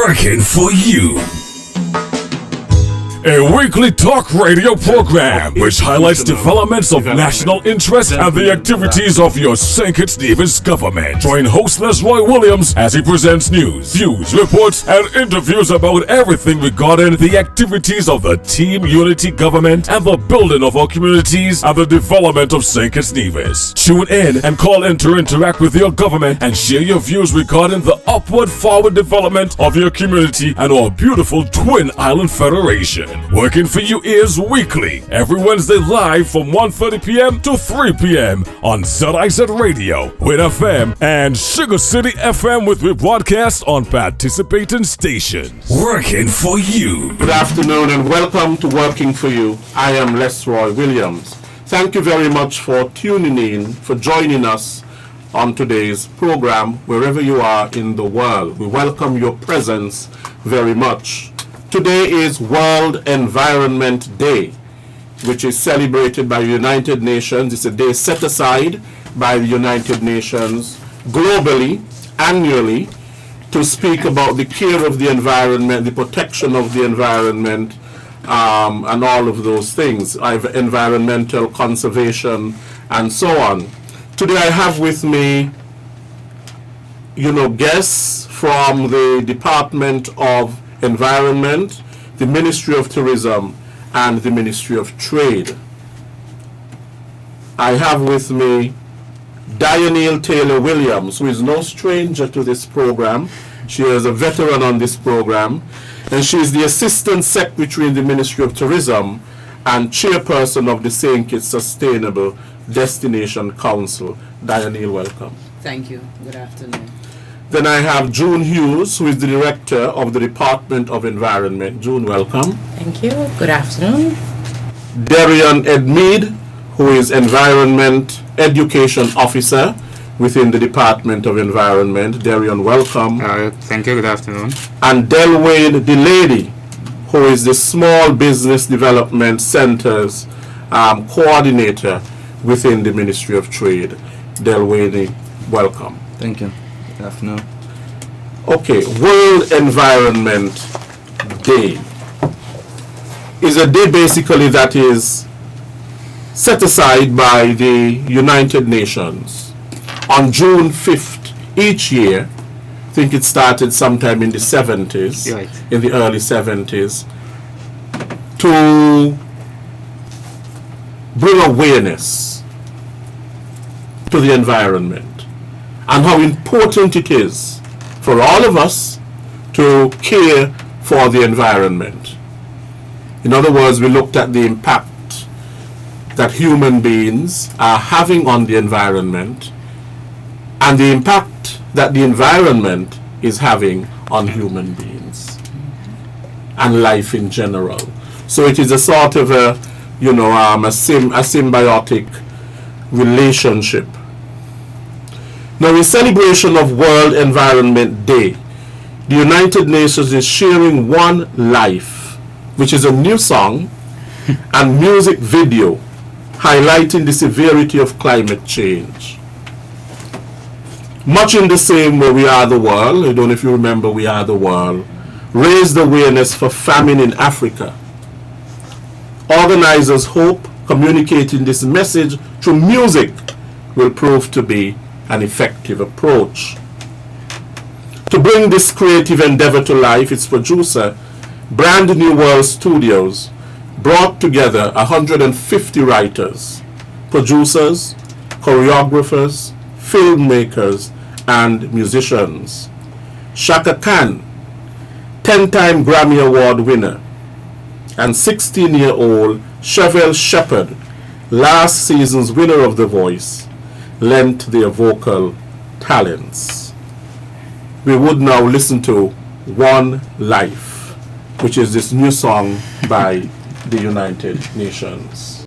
working for you. A weekly talk radio program which highlights developments of national interest and the activities of your St. Kitts Nevis government. Join host Lesroy Williams as he presents news, views, reports, and interviews about everything regarding the activities of the Team Unity government and the building of our communities and the development of St. Kitts Nevis. Tune in and call in to interact with your government and share your views regarding the upward forward development of your community and our beautiful Twin Island Federation. Working for you is weekly, every Wednesday live from 1:30 p.m. to 3 p.m. on ZIZ Radio, Win FM, and Sugar City FM with rebroadcast on participating stations. Working for you. Good afternoon and welcome to Working for You. I am Lesroy Williams. Thank you very much for tuning in, for joining us on today's program, wherever you are in the world. We welcome your presence very much. Today is World Environment Day, which is celebrated by the United Nations. It's a day set aside by the United Nations globally, annually, to speak about the care of the environment, the protection of the environment, and all of those things, environmental conservation, and so on. Today I have with me, guests from the Department of Environment, the Ministry of Tourism, and the Ministry of Trade. I have with me Dianelle Taylor Williams, who is no stranger to this program. She is a veteran on this program, and she is the Assistant Secretary in the Ministry of Tourism and Chairperson of the St. Kitts Sustainable Destination Council. Dianelle, welcome. Thank you. Good afternoon. Then I have June Hughes, who is the Director of the Department of Environment. June, welcome. Thank you. Good afternoon. Darian Edmead, who is Environment Education Officer within the Department of Environment. Darian, welcome. Thank you. Good afternoon. And Delwayne Delady, who is the Small Business Development Center's Coordinator within the Ministry of Trade. Delwayne, welcome. Thank you. Good afternoon. Okay, World Environment Day is a day basically that is set aside by the United Nations on June 5th each year. I think it started sometime in the 70s, Right. in the early 70s, to bring awareness to the environment and how important it is for all of us to care for the environment. In other words, we looked at the impact that human beings are having on the environment and the impact that the environment is having on human beings and life in general. So it is a sort of a symbiotic relationship. Now, in celebration of World Environment Day, the United Nations is sharing One Life, which is a new song and music video highlighting the severity of climate change. Much in the same way We Are the World, I don't know if you remember We Are the World, raised awareness for famine in Africa. Organizers hope communicating this message through music will prove to be an effective approach. To bring this creative endeavor to life, its producer, Brand New World Studios, brought together 150 writers, producers, choreographers, filmmakers, and musicians. Shaka Khan, 10-time Grammy Award winner, and 16-year-old Chevelle Shepherd, last season's winner of The Voice, lent their vocal talents. We would now listen to One Life, which is this new song by the United Nations.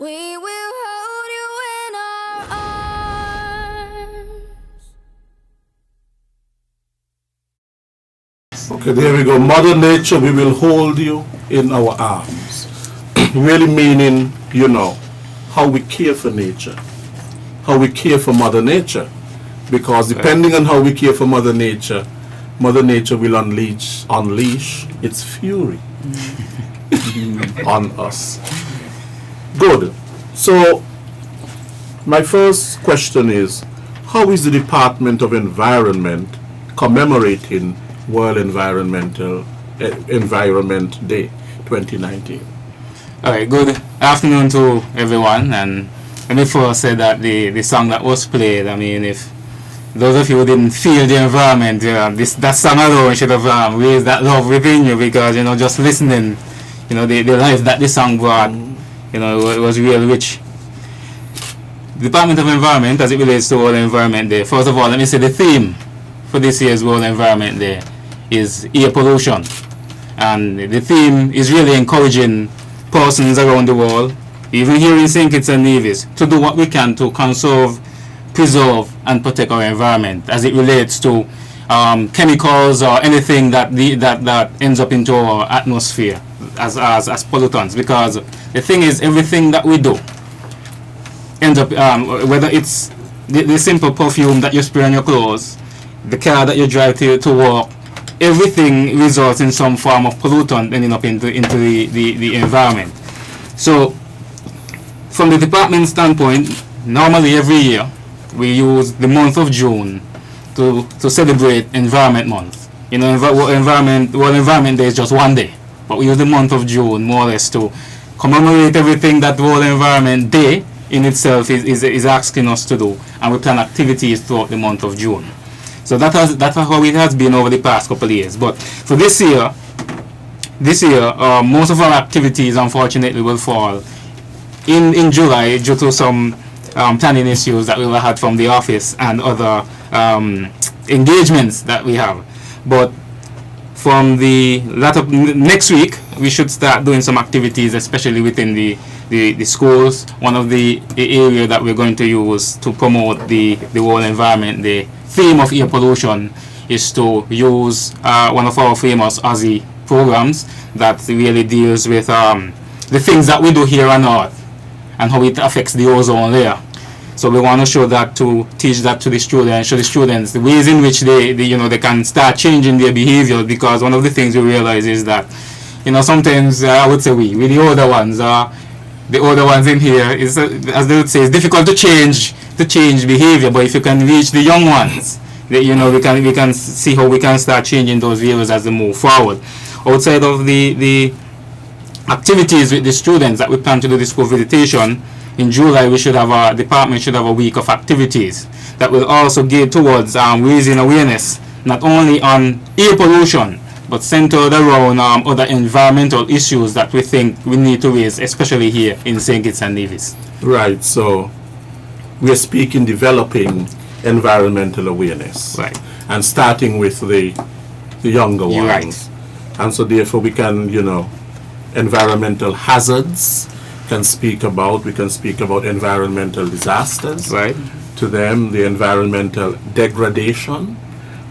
We will hold you in our arms. Okay, there we go. Mother Nature, we will hold you in our arms. Really meaning, how we care for nature, how we care for Mother Nature. Because depending on how we care for Mother Nature will unleash its fury on us. Good. So, my first question is, how is the Department of Environment commemorating World Environment Day 2019? Alright, good afternoon to everyone. And let me first say that the song that was played, I mean, if those of you who didn't feel the environment, that song alone should have raised that love within you, because, just listening, the life that this song brought, it was real rich. Department of Environment, as it relates to World Environment Day, first of all, let me say the theme for this year's World Environment Day is air pollution. And the theme is really encouraging persons around the world, even here in St. Kitts and Nevis, to do what we can to conserve, preserve, and protect our environment as it relates to chemicals or anything that ends up into our atmosphere as pollutants. Because the thing is, everything that we do ends up, whether it's the simple perfume that you spray on your clothes, the car that you drive to work, everything results in some form of pollutant ending up into the environment. So, from the department standpoint, normally every year we use the month of June to celebrate Environment Month. World Environment Day is just one day, but we use the month of June more or less to commemorate everything that World Environment Day in itself is asking us to do, and we plan activities throughout the month of June. So that's how it has been over the past couple of years. But for this year, most of our activities unfortunately will fall in July due to some planning issues that we will have from the office and other engagements that we have. But from the next week, we should start doing some activities, especially within the schools. One of the area that we're going to use to promote the World Environment Day theme of air pollution is to use one of our famous Aussie programs that really deals with the things that we do here on Earth and how it affects the ozone layer. So we want to show that, to teach that to the students, show the students the ways in which they can start changing their behavior. Because one of the things we realize is that, sometimes I would say we the older ones in here, is as they would say, it's difficult to change behavior. But if you can reach the young ones, we can see how we can start changing those behaviors as they move forward. Outside of the activities with the students that we plan to do the school visitation, in July our department should have a week of activities that will also geared towards raising awareness not only on air pollution, but centered around other environmental issues that we think we need to raise, especially here in St. Kitts and Nevis. Right, so we are speaking developing environmental awareness. Right. And starting with the younger ones. Right. And so therefore we can, environmental hazards we can speak about environmental disasters. Right. To them, the environmental degradation,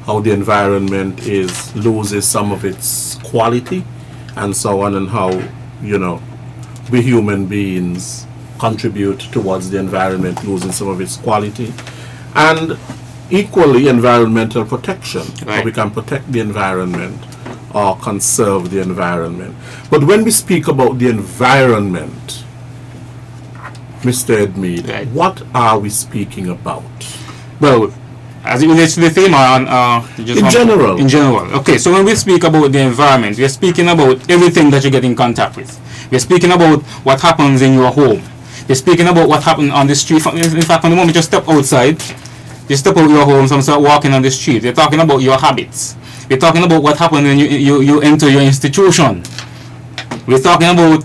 how the environment loses some of its quality, and so on, and how we human beings contribute towards the environment losing some of its quality, and equally environmental protection, how we can protect the environment or conserve the environment. But when we speak about the environment, Mr. Edmead, what are we speaking about? Well, as it relates to the theme, in general. In general. Okay, so when we speak about the environment, we are speaking about everything that you get in contact with. We are speaking about what happens in your home. We are speaking about what happens on the street. In fact, on the moment you step outside, you step out of your home, and start walking on the street. We're talking about your habits. We're talking about what happens when you enter your institution. We're talking about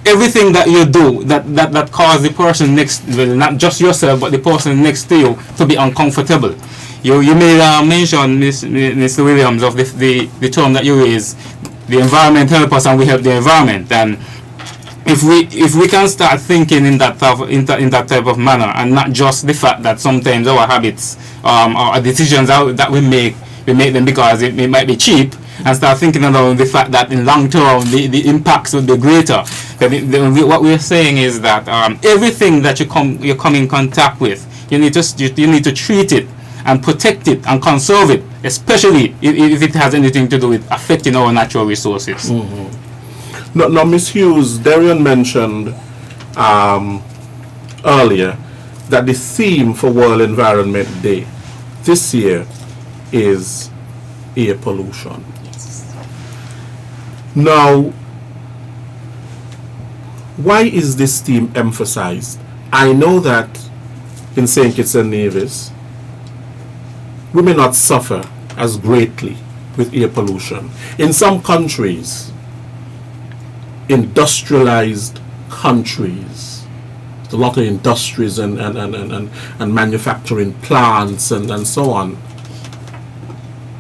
everything that you do that causes the person next, well, not just yourself, but the person next to you to be uncomfortable. You may mention, Mr. Williams, of the term that you raised, the environment help us and we help the environment. And if we can start thinking in that type of manner, and not just the fact that sometimes our habits, our decisions that we make them because it might be cheap, and start thinking about the fact that in long term the impacts will be greater. What we're saying is that everything that you come in contact with, you need to treat it and protect it and conserve it, especially if it has anything to do with affecting our natural resources. Now, Ms. Hughes, Darian mentioned earlier that the theme for World Environment Day this year is air pollution. Now, why is this theme emphasized? I know that in St. Kitts and Nevis, we may not suffer as greatly with air pollution. In some countries, industrialized countries, a lot of industries and manufacturing plants and so on,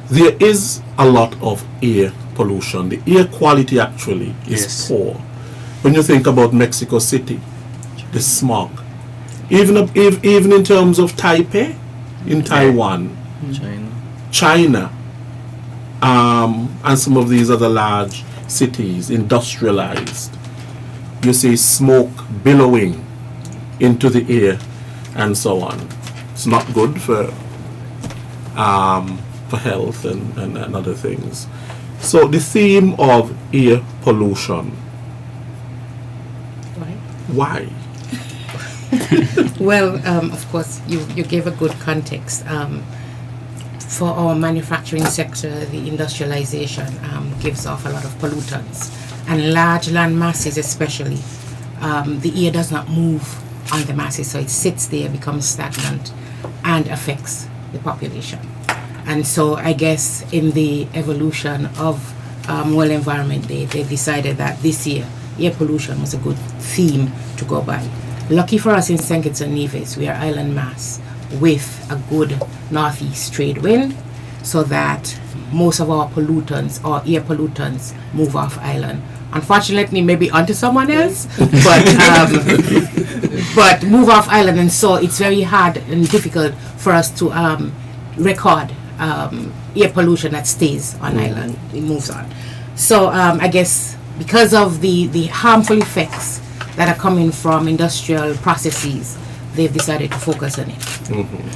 there is a lot of air pollution. The air quality actually is poor. When you think about Mexico City, the smog, even in terms of Taipei, in Taiwan, China, and some of these other large cities, industrialized, you see smoke billowing into the air and so on. It's not good for health and other things. So the theme of air pollution. Why? Well, of course, you gave a good context. For our manufacturing sector, the industrialization gives off a lot of pollutants, and large land masses especially. The air does not move on the masses, so it sits there, becomes stagnant, and affects the population. And so I guess in the evolution of World Environment Day, they decided that this year, air pollution was a good theme to go by. Lucky for us in St. Kitts and Nevis, we are island mass with a good northeast trade wind, so that most of our pollutants, or air pollutants, move off island. Unfortunately, maybe onto someone else, but move off island, and so it's very hard and difficult for us to record air pollution that stays on island. It moves on. So I guess because of the harmful effects that are coming from industrial processes, they've decided to focus on it.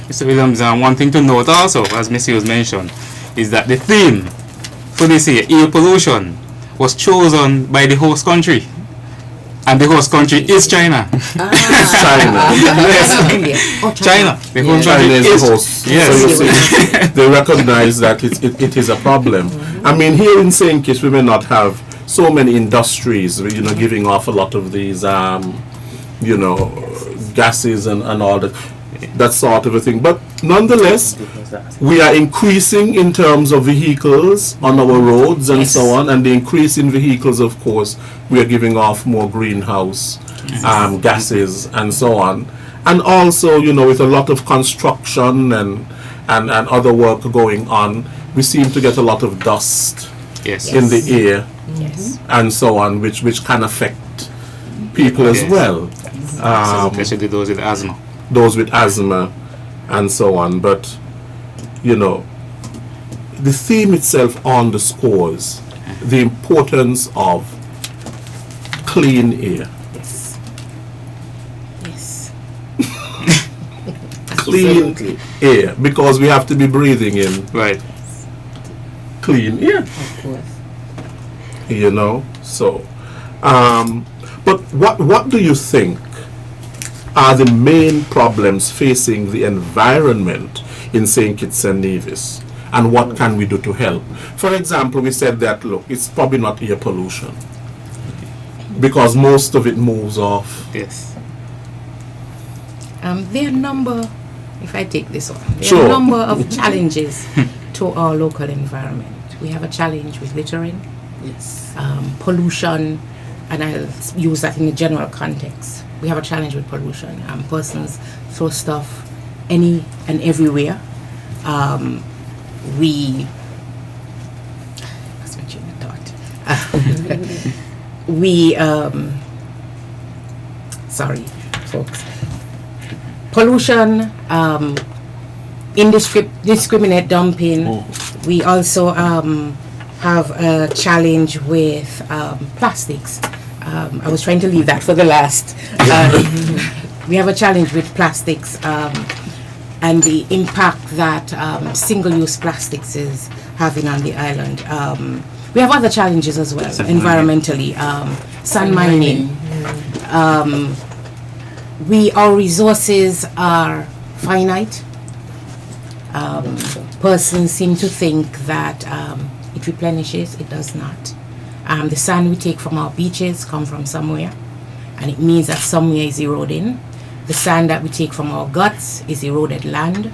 Mr. Williams, one thing to note also, as Ms. Hughes mentioned, is that the theme for this year, air pollution, was chosen by the host country. And the host country is China. China. China. The host China country is the host. Yes. So you see, they recognize that it is a problem. I mean, here in St. Kitts, we may not have so many industries, giving off a lot of these, gases and all that sort of a thing. But nonetheless, we are increasing in terms of vehicles on our roads and so on, and the increase in vehicles, of course, we are giving off more greenhouse gases and so on. And also, with a lot of construction and other work going on, we seem to get a lot of dust in the air and so on, which can affect people as well. Especially those with asthma. Those with asthma and so on. But, the theme itself underscores the importance of clean air. Yes. Clean air, because we have to be breathing in clean air. Of course. So, but what do you think are the main problems facing the environment in St. Kitts and Nevis, and what can we do to help? For example, we said that, look, it's probably not air pollution, because most of it moves off. Yes. There are a number, if I take this one, there Sure. are a number of challenges to our local environment. We have a challenge with littering, pollution, and I'll use that in a general context. We have a challenge with pollution. Persons throw stuff any and everywhere. We lost my train of thought. Sorry, folks. Pollution, indiscriminate dumping. We also have a challenge with plastics. I was trying to leave that for the last. We have a challenge with plastics and the impact that single-use plastics is having on the island. We have other challenges as well, environmentally. Sand mining. Our resources are finite. Persons seem to think that it replenishes. It does not. The sand we take from our beaches come from somewhere, and it means that somewhere is eroding. The sand that we take from our guts is eroded land,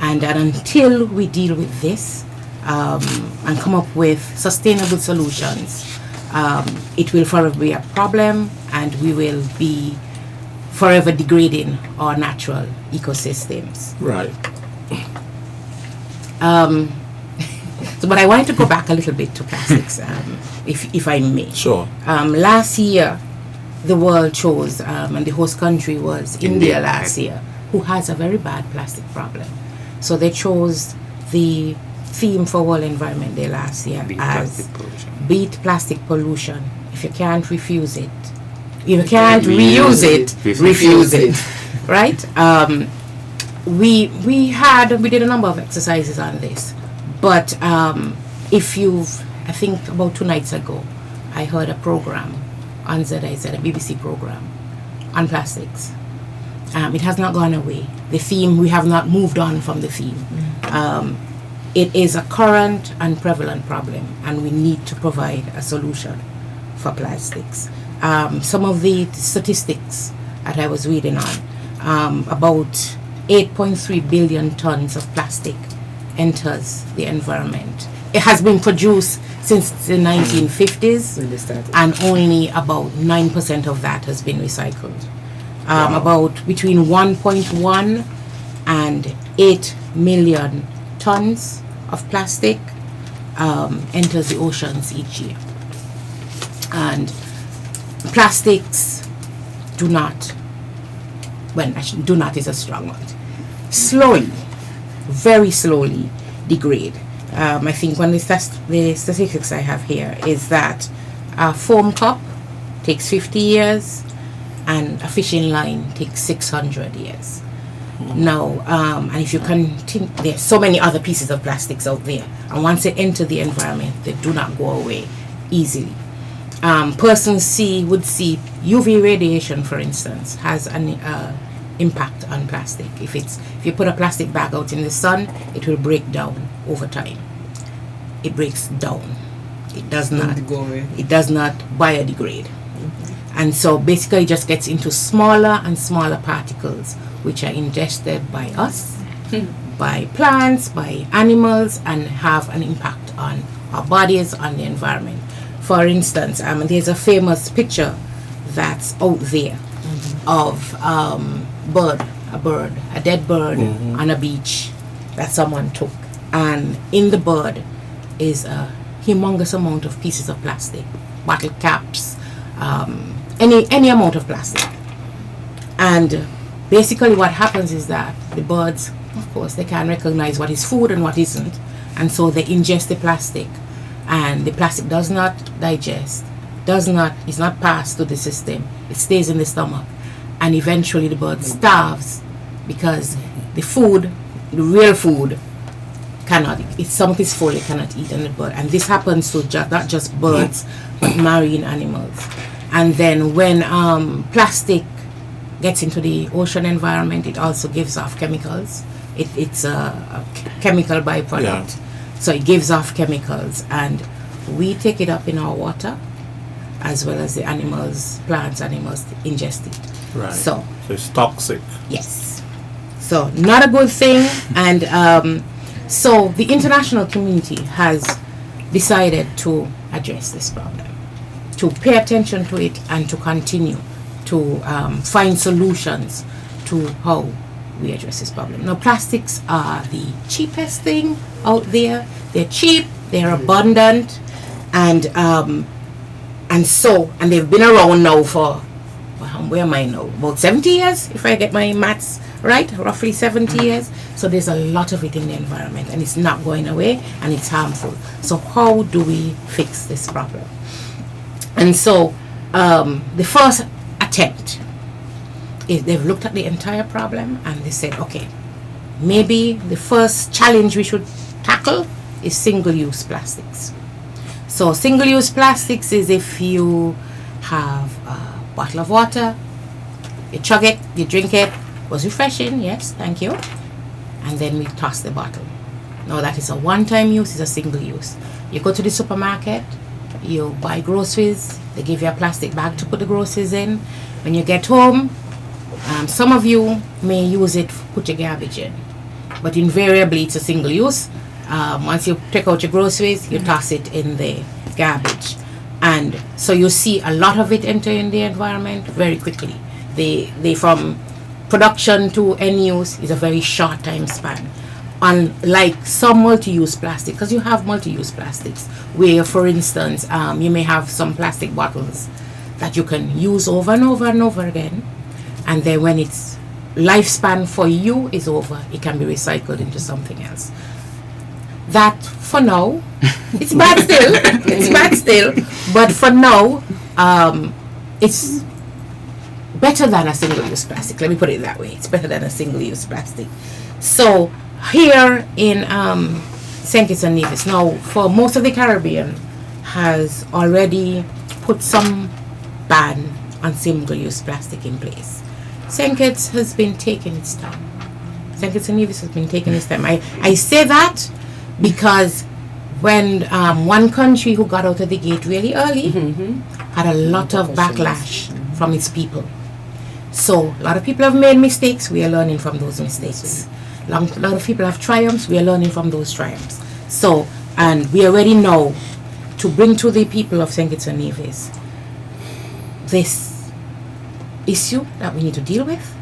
and that until we deal with this and come up with sustainable solutions, it will forever be a problem, and we will be forever degrading our natural ecosystems. Right. But I wanted to go back a little bit to plastics, if I may. Sure. Last year, the world chose, and the host country was India last year, who has a very bad plastic problem. So they chose the theme for World Environment Day last year as Beat Plastic Pollution. If you can't refuse it, if you can't reuse it, refuse it. Right? We did a number of exercises on this, but I think about 2 nights ago, I heard a program on ZIZ, a BBC program on plastics. It has not gone away. The theme, we have not moved on from the theme. It is a current and prevalent problem, and we need to provide a solution for plastics. Some of the statistics that I was reading on, about 8.3 billion tons of plastic enters the environment. It has been produced since the 1950s, and only about 9% of that has been recycled. About between 1.1 and 8 million tons of plastic enters the oceans each year. And plastics do not, well, actually, do not is a strong word, slowly, very slowly degrade. I think one of the statistics I have here is that a foam cup takes 50 years and a fishing line takes 600 years. Now, and if you continue, there's so many other pieces of plastics out there, and once they enter the environment, they do not go away easily. Persons would see UV radiation, for instance, has an impact on plastic. If you put a plastic bag out in the sun, it will break down over time. It breaks down. It does not go away. It does not biodegrade. And so basically it just gets into smaller and smaller particles, which are ingested by us, by plants, by animals, and have an impact on our bodies, on the environment. For instance, there's a famous picture that's out there of a dead bird on a beach that someone took. And in the bird is a humongous amount of pieces of plastic, bottle caps, any amount of plastic. And basically what happens is that the birds, of course, they can recognize what is food and what isn't, and so they ingest the plastic, and the plastic does not digest, is not passed to the system, it stays in the stomach, and eventually the bird starves because the food, the real food, cannot, if something is full, it cannot eat in the bird. And this happens to not just birds, but marine animals. And then when plastic gets into the ocean environment, it also gives off chemicals. It's a chemical byproduct. Yeah. So it gives off chemicals, and we take it up in our water, as well as the animals, plants, animals ingest it. Right. So it's toxic. Yes. So not a good thing. And so the international community has decided to address this problem, to pay attention to it, and to continue to find solutions to how we address this problem. Now, plastics are the cheapest thing out there. They're cheap, they're abundant, and they've been around now for, where am I now? About 70 years, if I get my maths right? Roughly 70 years. So there's a lot of it in the environment, and it's not going away, and it's harmful. So how do we fix this problem? And so the first attempt is they've looked at the entire problem, and they said, okay, maybe the first challenge we should tackle is single-use plastics. So single-use plastics is if you have a bottle of water, you chug it, you drink it, was refreshing, yes, thank you, and then we toss the bottle. Now that is a one-time use, it's a single use. You go to the supermarket, you buy groceries, they give you a plastic bag to put the groceries in. When you get home, some of you may use it to put your garbage in, but invariably it's a single use. Once you take out your groceries, you toss it in the garbage. And so you see a lot of it enter in the environment very quickly. They from production to end use is a very short time span. Unlike some multi-use plastic, because you have multi-use plastics, where, for instance, you may have some plastic bottles that you can use over and over and over again, and then when its lifespan for you is over, it can be recycled into something else. That, for now, it's bad still, it's bad still, but for now, it's better than a single-use plastic. Let me put it that way. It's better than a single-use plastic. So here in St. Kitts and Nevis, now for most of the Caribbean, has already put some ban on single-use plastic in place. St. Kitts has been taking its time. St. Kitts and Nevis has been taking its time. I say that because when one country who got out of the gate really early had a lot of backlash from its people. So a lot of people have made mistakes. We are learning from those mistakes. A lot of people have triumphs. We are learning from those triumphs. So, and we already know to bring to the people of St. Kitts and Nevis this issue that we need to deal with,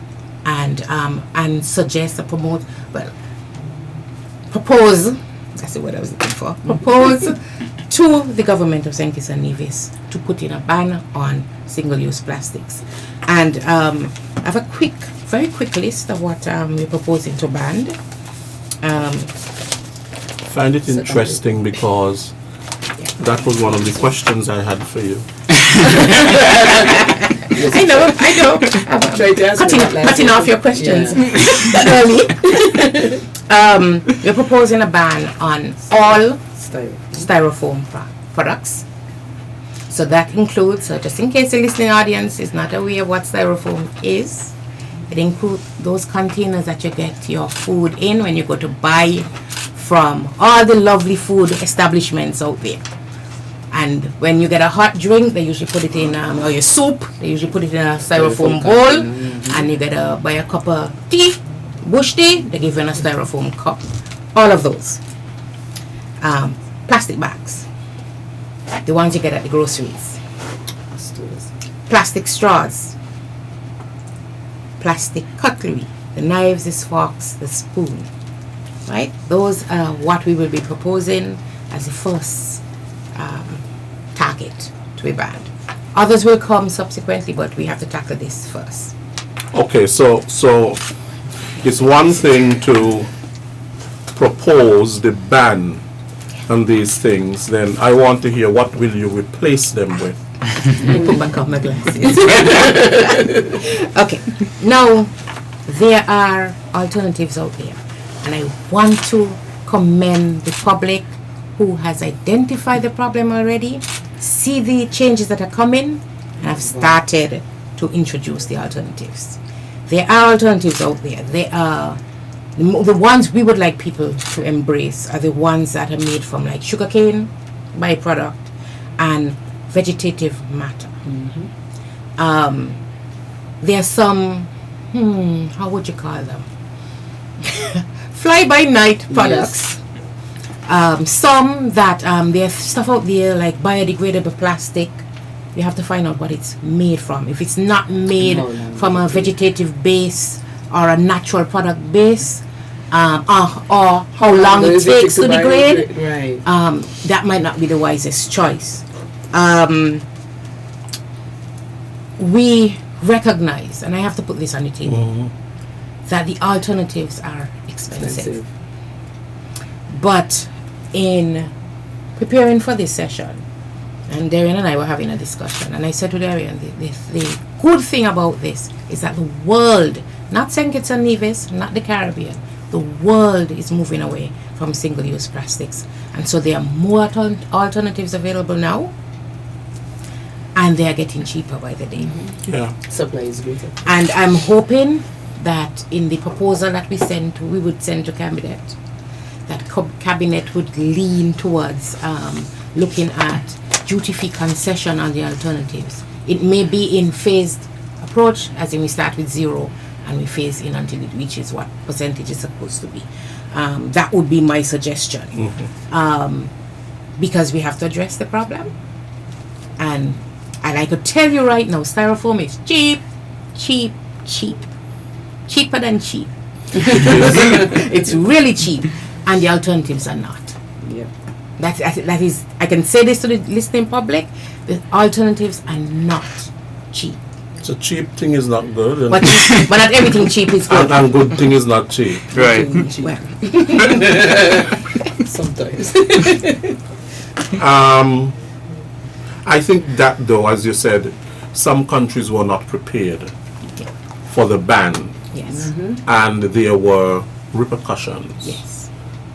and suggest and promote, well, propose, that's the word I was looking for, propose to the government of St. Kitts and Nevis to put in a ban on single-use plastics. And I have a very quick list of what we're proposing to ban. Find it interesting because that was one of the questions I had for you. I know. Cutting off your questions early. We're proposing a ban on all styrofoam products. So that includes, just in case the listening audience is not aware of what styrofoam is, it includes those containers that you get your food in when you go to buy from all the lovely food establishments out there. And when you get a hot drink, they usually put it in, or your soup, they usually put it in a styrofoam bowl. And you get to buy a cup of tea, bush tea, they give you in a styrofoam cup. All of those. Plastic bags, the ones you get at the groceries. Plastic straws. Plastic cutlery, the knives, the forks, the spoon. Right? Those are what we will be proposing as the first target to be banned. Others will come subsequently, but we have to tackle this first. Okay, so it's one thing to propose the ban on these things, then I want to hear what will you replace them with? Let me put back on my glasses. Okay, now there are alternatives out there, and I want to commend the public who has identified the problem already, see the changes that are coming, and have started to introduce the alternatives. There are alternatives out there. They are the ones we would like people to embrace are the ones that are made from like sugarcane byproduct and vegetative matter. There are some, how would you call them? Fly-by-night products. Yes. Some that there's stuff out there like biodegradable plastic. You have to find out what it's made from. If it's not made from a vegetative base or a natural product base, or how long it takes to degrade, that might not be the wisest choice. We recognize, and I have to put this on the table, that the alternatives are expensive. But in preparing for this session, and Darian and I were having a discussion, and I said to Darian, the good thing about this is that the world, not St. Kitts and Nevis, not the Caribbean, the world is moving away from single-use plastics. And so there are more alternatives available now, and they are getting cheaper by the day. Yeah. Supply is greater. And I'm hoping that in the proposal that we would send to Cabinet, that Cabinet would lean towards looking at duty-free concession on the alternatives. It may be in phased approach, as in we start with 0 and we phase in until it reaches what percentage is supposed to be. That would be my suggestion. Because we have to address the problem. And I could tell you right now, styrofoam is cheap. Cheaper than cheap. It's really cheap. And the alternatives are not. Yeah. That is, I can say this to the listening public, the alternatives are not cheap. So cheap thing is not good. And But not everything cheap is good. and good thing is not cheap. Right. Well, Sometimes. I think that though, as you said, some countries were not prepared for the ban, yes. and there were repercussions Yes.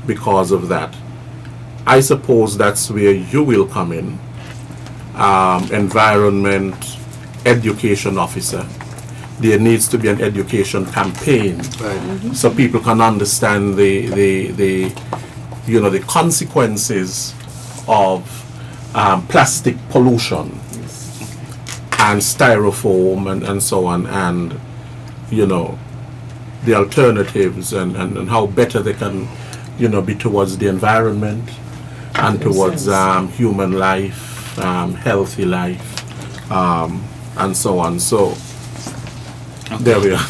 because of that. I suppose that's where you will come in, environment education officer. There needs to be an education campaign, so people can understand the consequences of plastic pollution and styrofoam and so on, and the alternatives and how better they can be towards the environment and towards human life, healthy life, and so on. So there we are.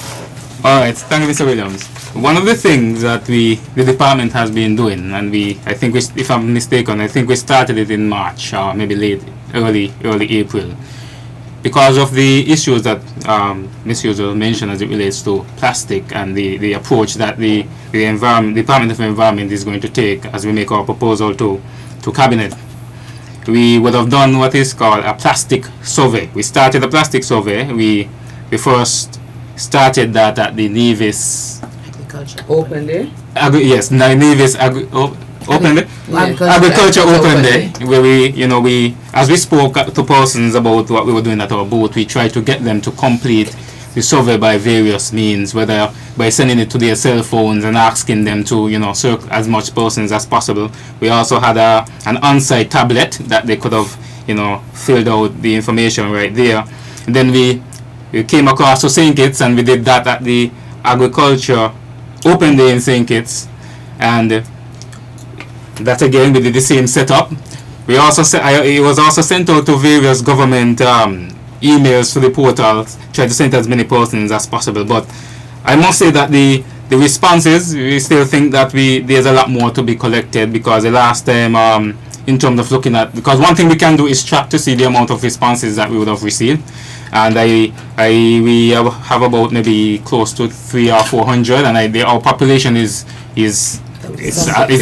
All right, thank you, Mr. Williams. One of the things that the department has been doing, and I think if I'm mistaken, I think we started it in March, or maybe early April, because of the issues that Ms. Uzo mentioned as it relates to plastic and the approach that the Department of Environment is going to take as we make our proposal to Cabinet. We would have done what is called a plastic survey. We started a plastic survey. We first started that at the Nevis Agriculture. Open day. Nevis Open Day? Agriculture Open Day, where we as we spoke to persons about what we were doing at our booth, we tried to get them to complete the survey by various means, whether by sending it to their cell phones and asking them to search as much persons as possible. We also had an on-site tablet that they could have filled out the information right there. And then we came across to St. Kitts, and we did that at the Agriculture Open Day in St. Kitts, and that again we did the same setup. We also it was also sent out to various government emails to the portals, try to send as many persons as possible. But I must say that the responses, we still think that there's a lot more to be collected, because the last time in terms of looking at, because one thing we can do is track to see the amount of responses that we would have received, and we have about maybe close to 300 or 400, and our population is a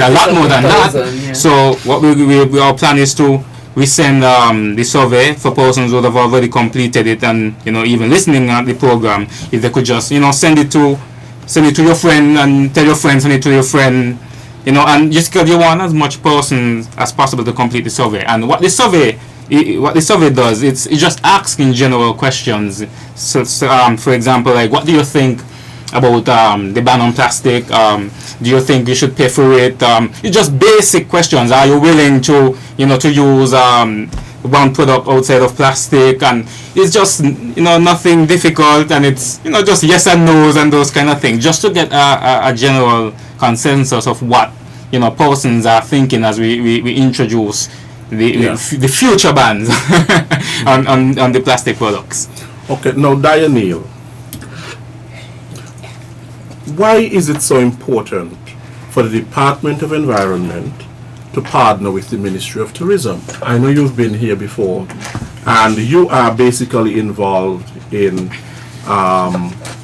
lot more than that. Yeah. So what our plan is to send the survey for persons who have already completed it, and even listening at the program, if they could just send it to your friend and tell your friend, send it to your friend, and just because you want as much persons as possible to complete the survey. And what the survey does, it just asking general questions. So for example, like, what do you think about the ban on plastic? Do you think you should pay for it? It's just basic questions. Are you willing to to use one product outside of plastic? And it's just nothing difficult, and it's just yes and no's and those kind of things, just to get a general consensus of what persons are thinking as we introduce the future bans on the plastic products. Okay, now Diane, why is it so important for the Department of Environment to partner with the Ministry of Tourism? I know you've been here before, and you are basically involved in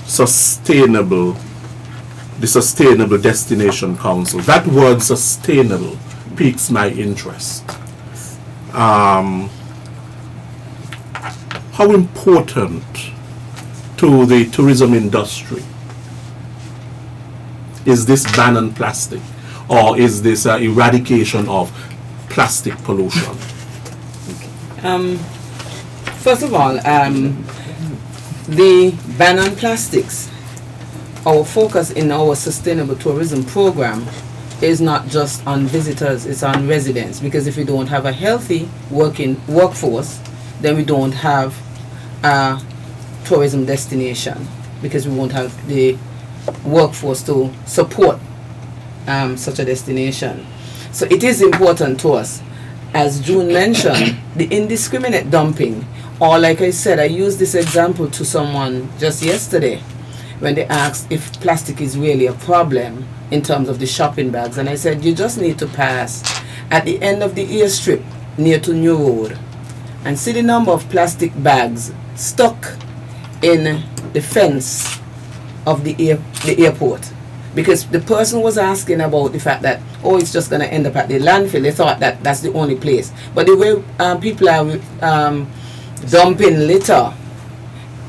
sustainable the Sustainable Destination Council. That word sustainable piques my interest. How important to the tourism industry is this ban on plastic, or is this eradication of plastic pollution? First of all, the ban on plastics, our focus in our sustainable tourism program is not just on visitors, it's on residents, because if we don't have a healthy workforce, then we don't have a tourism destination, because we won't have the workforce to support such a destination. So it is important to us. As June mentioned, the indiscriminate dumping, or like I said, I used this example to someone just yesterday when they asked if plastic is really a problem in terms of the shopping bags, and I said you just need to pass at the end of the airstrip near to New Road and see the number of plastic bags stuck in the fence of the airport, because the person was asking about the fact that, oh, it's just going to end up at the landfill. They thought that that's the only place, but the way people are dumping litter,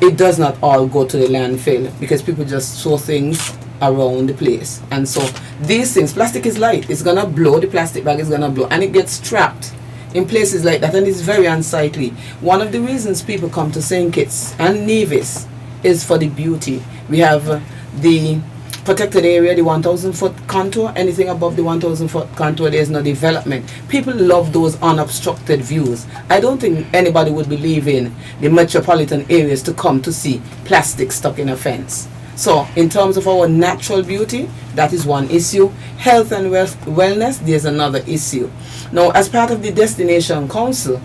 it does not all go to the landfill, because people just throw things around the place. And so these things, plastic is light, it's gonna blow, the plastic bag is gonna blow, and it gets trapped in places like that, and it's very unsightly. One of the reasons people come to St. Kitts and Nevis is for the beauty. We have the protected area, the 1,000-foot contour. Anything above the 1,000-foot contour, there's no development. People love those unobstructed views. I don't think anybody would believe in the metropolitan areas to come to see plastic stuck in a fence. So in terms of our natural beauty, that is one issue. Health and wellness, there's another issue. Now, as part of the Destination Council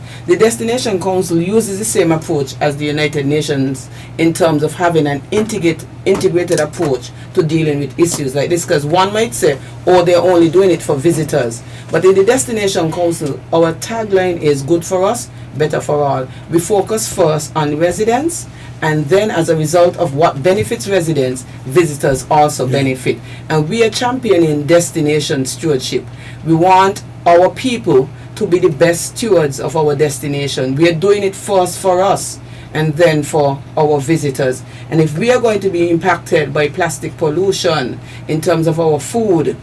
uses the same approach as the United Nations in terms of having an integrated approach to dealing with issues like this, because one might say, oh, they're only doing it for visitors. But in the Destination Council, our tagline is good for us, better for all. We focus first on residents, and then as a result of what benefits residents, visitors also benefit. And we are championing destination stewardship. We want our people to be the best stewards of our destination. We are doing it first for us and then for our visitors. And if we are going to be impacted by plastic pollution in terms of our food,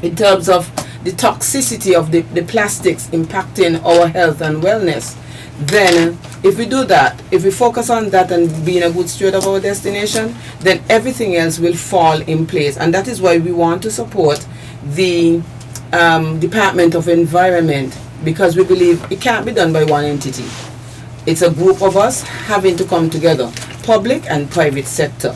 in terms of the toxicity of the plastics impacting our health and wellness, then if we do that, if we focus on that and being a good steward of our destination, then everything else will fall in place. And that is why we want to support the Department of Environment, because we believe it can't be done by one entity. It's a group of us having to come together, public and private sector.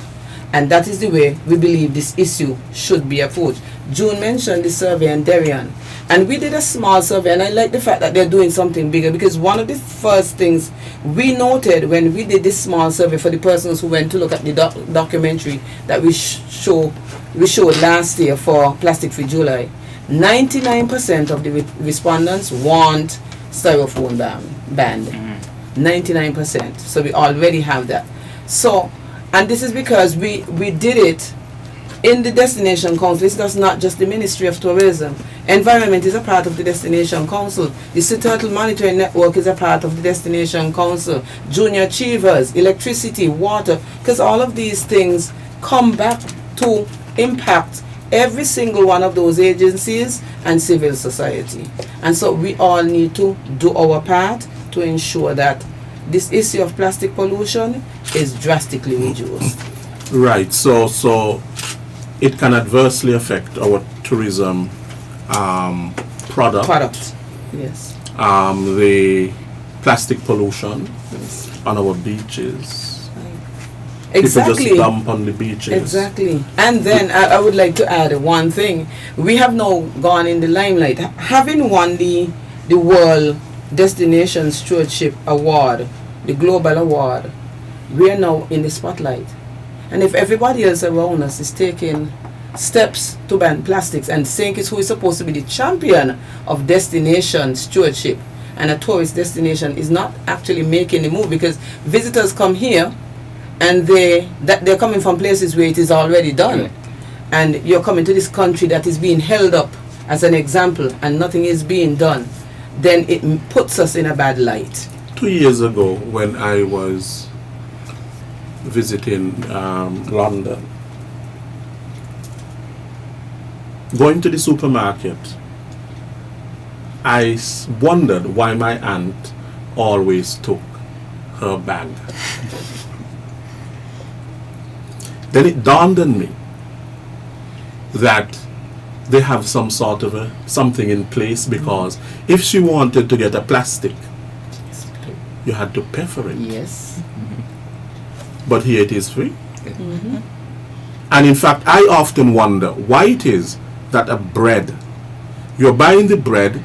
And that is the way we believe this issue should be approached. June mentioned the survey in Darien, and we did a small survey, and I like the fact that they're doing something bigger, because one of the first things we noted when we did this small survey for the persons who went to look at the documentary that we showed last year for Plastic Free July, 99% of the respondents want styrofoam banned. 99%. So we already have that. So, and this is because we did it in the Destination Council. It's just not just the Ministry of Tourism. Environment is a part of the Destination Council. The Sea Turtle Monitoring Network is a part of the Destination Council. Junior Achievers, electricity, water, because all of these things come back to impact every single one of those agencies and civil society. And so we all need to do our part to ensure that this issue of plastic pollution is drastically reduced. Right, so it can adversely affect our tourism product. Yes. The plastic pollution on our beaches. People just dump on the beaches. Exactly. And then I would like to add one thing. We have now gone in the limelight. Having won the World Destination Stewardship Award, the Global Award, we are now in the spotlight. And if everybody else around us is taking steps to ban plastics, and St. Kitts, who is supposed to be the champion of destination stewardship and a tourist destination, is not actually making the move, because visitors come here and they're coming from places where it is already done. and you're coming to this country that is being held up as an example and nothing is being done, then it puts us in a bad light. 2 years ago, when I was visiting London, going to the supermarket, I wondered why my aunt always took her bag. Then it dawned on me that they have some sort of something in place, because if she wanted to get a plastic, you had to pay for it. Yes. But here it is free. And in fact, I often wonder why it is that a bread, you're buying the bread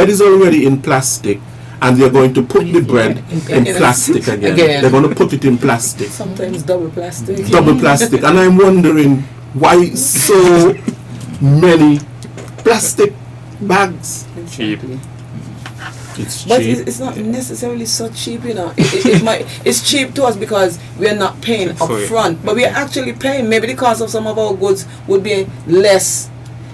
is already in plastic, and they're going to put the bread in plastic again. They're going to put it in plastic. Sometimes double plastic. Double plastic. And I'm wondering why so many plastic bags. Exactly. It's But cheap. it's not necessarily so cheap, you know. It's cheap to us because we are not paying up front, but we are actually paying. Maybe the cost of some of our goods would be less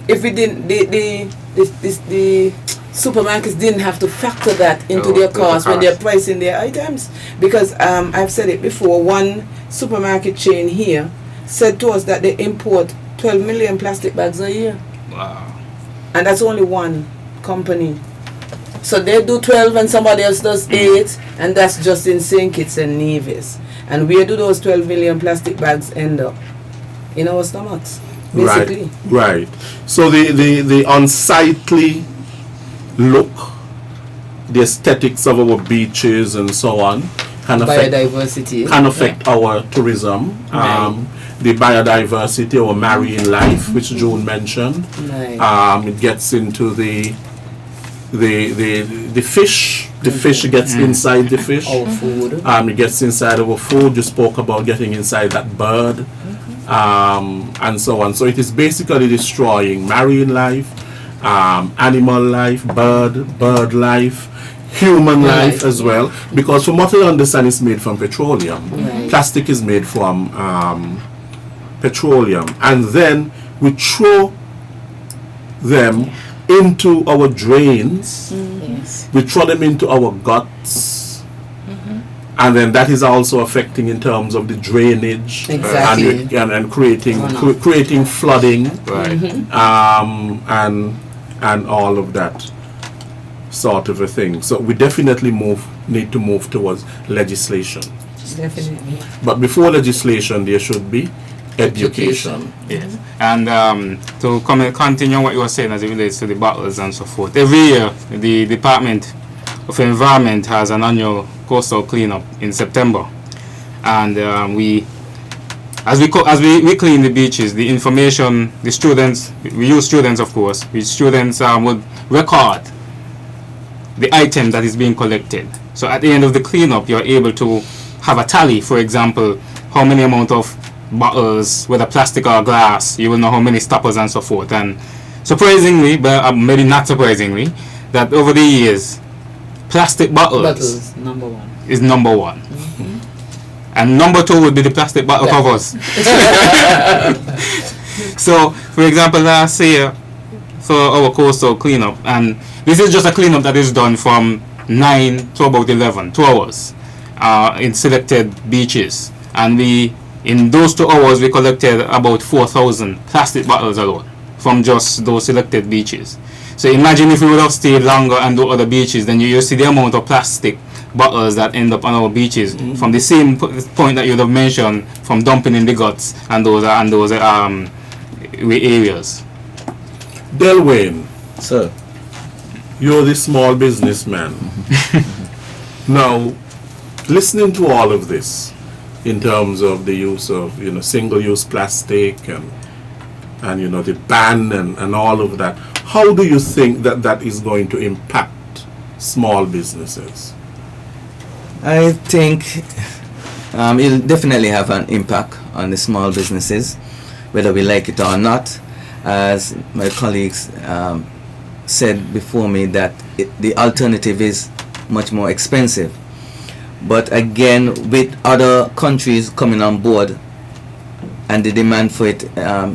if we didn't. The supermarkets didn't have to factor that into their cost when they're pricing their items. Because I've said it before. One supermarket chain here said to us that they import 12 million plastic bags a year. Wow. And that's only one company. So they do 12 and somebody else does 8, and that's just in St. Kitts and Nevis. And where do those 12 million plastic bags end up? In our stomachs, basically. Right. So the unsightly look, the aesthetics of our beaches and so on can affect Biodiversity. can affect our tourism, the biodiversity, our marine life, which June mentioned. Right. It gets into the fish. The fish gets inside the fish. Our food. It gets inside our food. You spoke about getting inside that bird, and so on. So it is basically destroying marine life, animal life, bird life, human life as well. Because from what I understand, it's made from petroleum. Right. Plastic is made from petroleum, and then we throw them into our drains. Yes. We throw them into our guts, and then that is also affecting in terms of the drainage. Exactly. and creating flooding, Right. and all of that sort of a thing. So we definitely need to move towards legislation. Definitely. But before legislation, there should be education. Yes. And to continue what you were saying as it relates to the bottles and so forth. Every year, the Department of Environment has an annual coastal cleanup in September, and we clean the beaches. The information, the students, we use students, of course. Students would record the item that is being collected. So at the end of the cleanup, you're able to have a tally. For example, how many amount of bottles, whether plastic or glass, you will know how many stoppers and so forth. And surprisingly, but maybe not surprisingly, that over the years, plastic bottles number one. is number one. And number two would be the plastic bottle covers. So, for example, last year, for our coastal cleanup, and this is just a cleanup that is done from 9 to about 11, 2 hours, in selected beaches. And in those 2 hours, we collected about 4,000 plastic bottles alone from just those selected beaches. So imagine if we would have stayed longer and do other beaches, then you see the amount of plastic bottles that end up on our beaches from the same point that you would have mentioned, from dumping in the guts and those areas. Delwayne, Sir. you're the small businessman. Now, listening to all of this, in terms of the use of single-use plastic and the ban and all of that, how do you think that is going to impact small businesses? I think it'll definitely have an impact on the small businesses, whether we like it or not. As my colleagues said before me, that the alternative is much more expensive. But again, with other countries coming on board, and the demand for it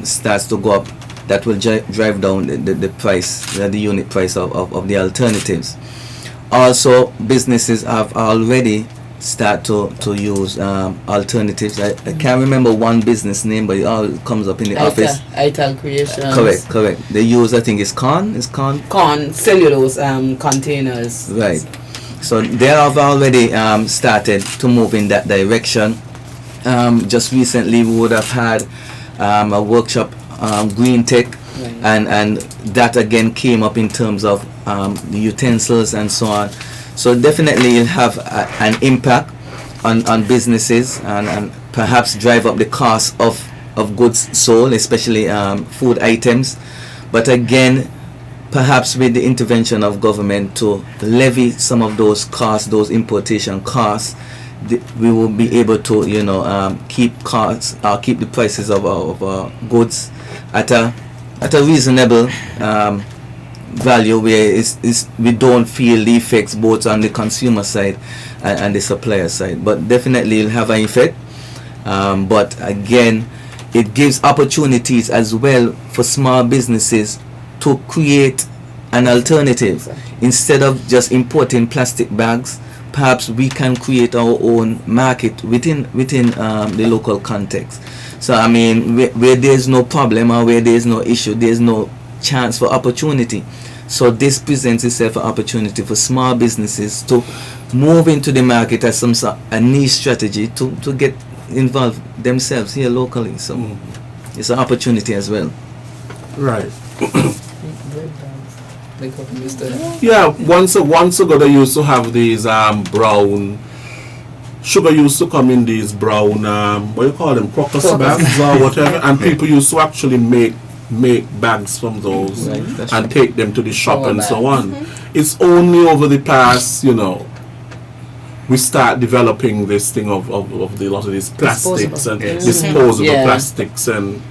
starts to go up, that will drive down the price, the unit price of the alternatives. Also, businesses have already start to use alternatives. I can't remember one business name, but it all comes up in the office. Ital Creations. Correct. They use, I think it's corn. Corn cellulose containers. Right. So they have already started to move in that direction. Just recently, we would have had a workshop, Green Tech, right. and that again came up in terms of the utensils and so on. So definitely it'll have an impact on businesses and perhaps drive up the cost of goods sold, especially food items. But again, perhaps with the intervention of government to levy some of those costs, those importation costs, we will be able to, keep keep the prices of our goods at a reasonable value where we don't feel the effects both on the consumer side and the supplier side. But definitely it'll have an effect. But again, it gives opportunities as well for small businesses to create an alternative. Instead of just importing plastic bags, perhaps we can create our own market within the local context. So I mean, where there's no problem or where there's no issue, there's no chance for opportunity. So this presents itself an opportunity for small businesses to move into the market as a niche strategy to get involved themselves here locally. So it's an opportunity as well. Right. Yeah, once ago they used to have these brown sugar used to come in these brown what do you call them, crocus bags or whatever, and people used to actually make bags from those and take them to the shop and so on. It's only over the past, we start developing this thing of a lot of these plastics and disposable plastics and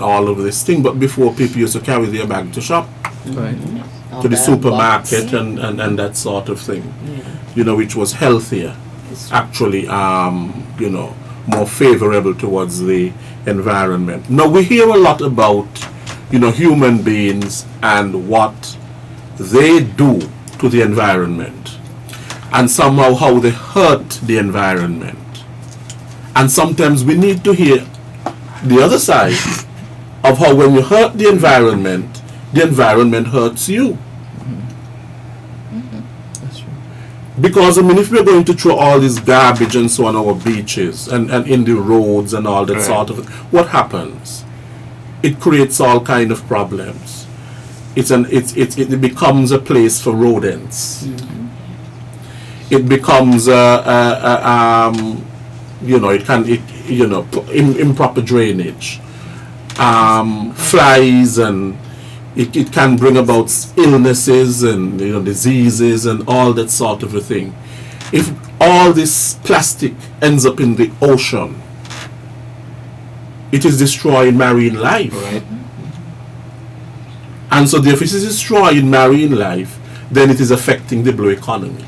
all of this thing. But before, people used to carry their bag to shop, to the supermarket and that sort of thing, which was healthier, actually, more favorable towards the environment. Now we hear a lot about human beings and what they do to the environment, and somehow how they hurt the environment. And sometimes we need to hear the other side of how when you hurt the environment hurts you. Because if we're going to throw all this garbage and so on our beaches and in the roads and all that sort of, what happens? It creates all kind of problems. It becomes a place for rodents. It becomes improper drainage, flies, and it can bring about illnesses and diseases and all that sort of a thing. If all this plastic ends up in the ocean, it is destroying marine life. Right. And so if it is destroying marine life, then it is affecting the blue economy.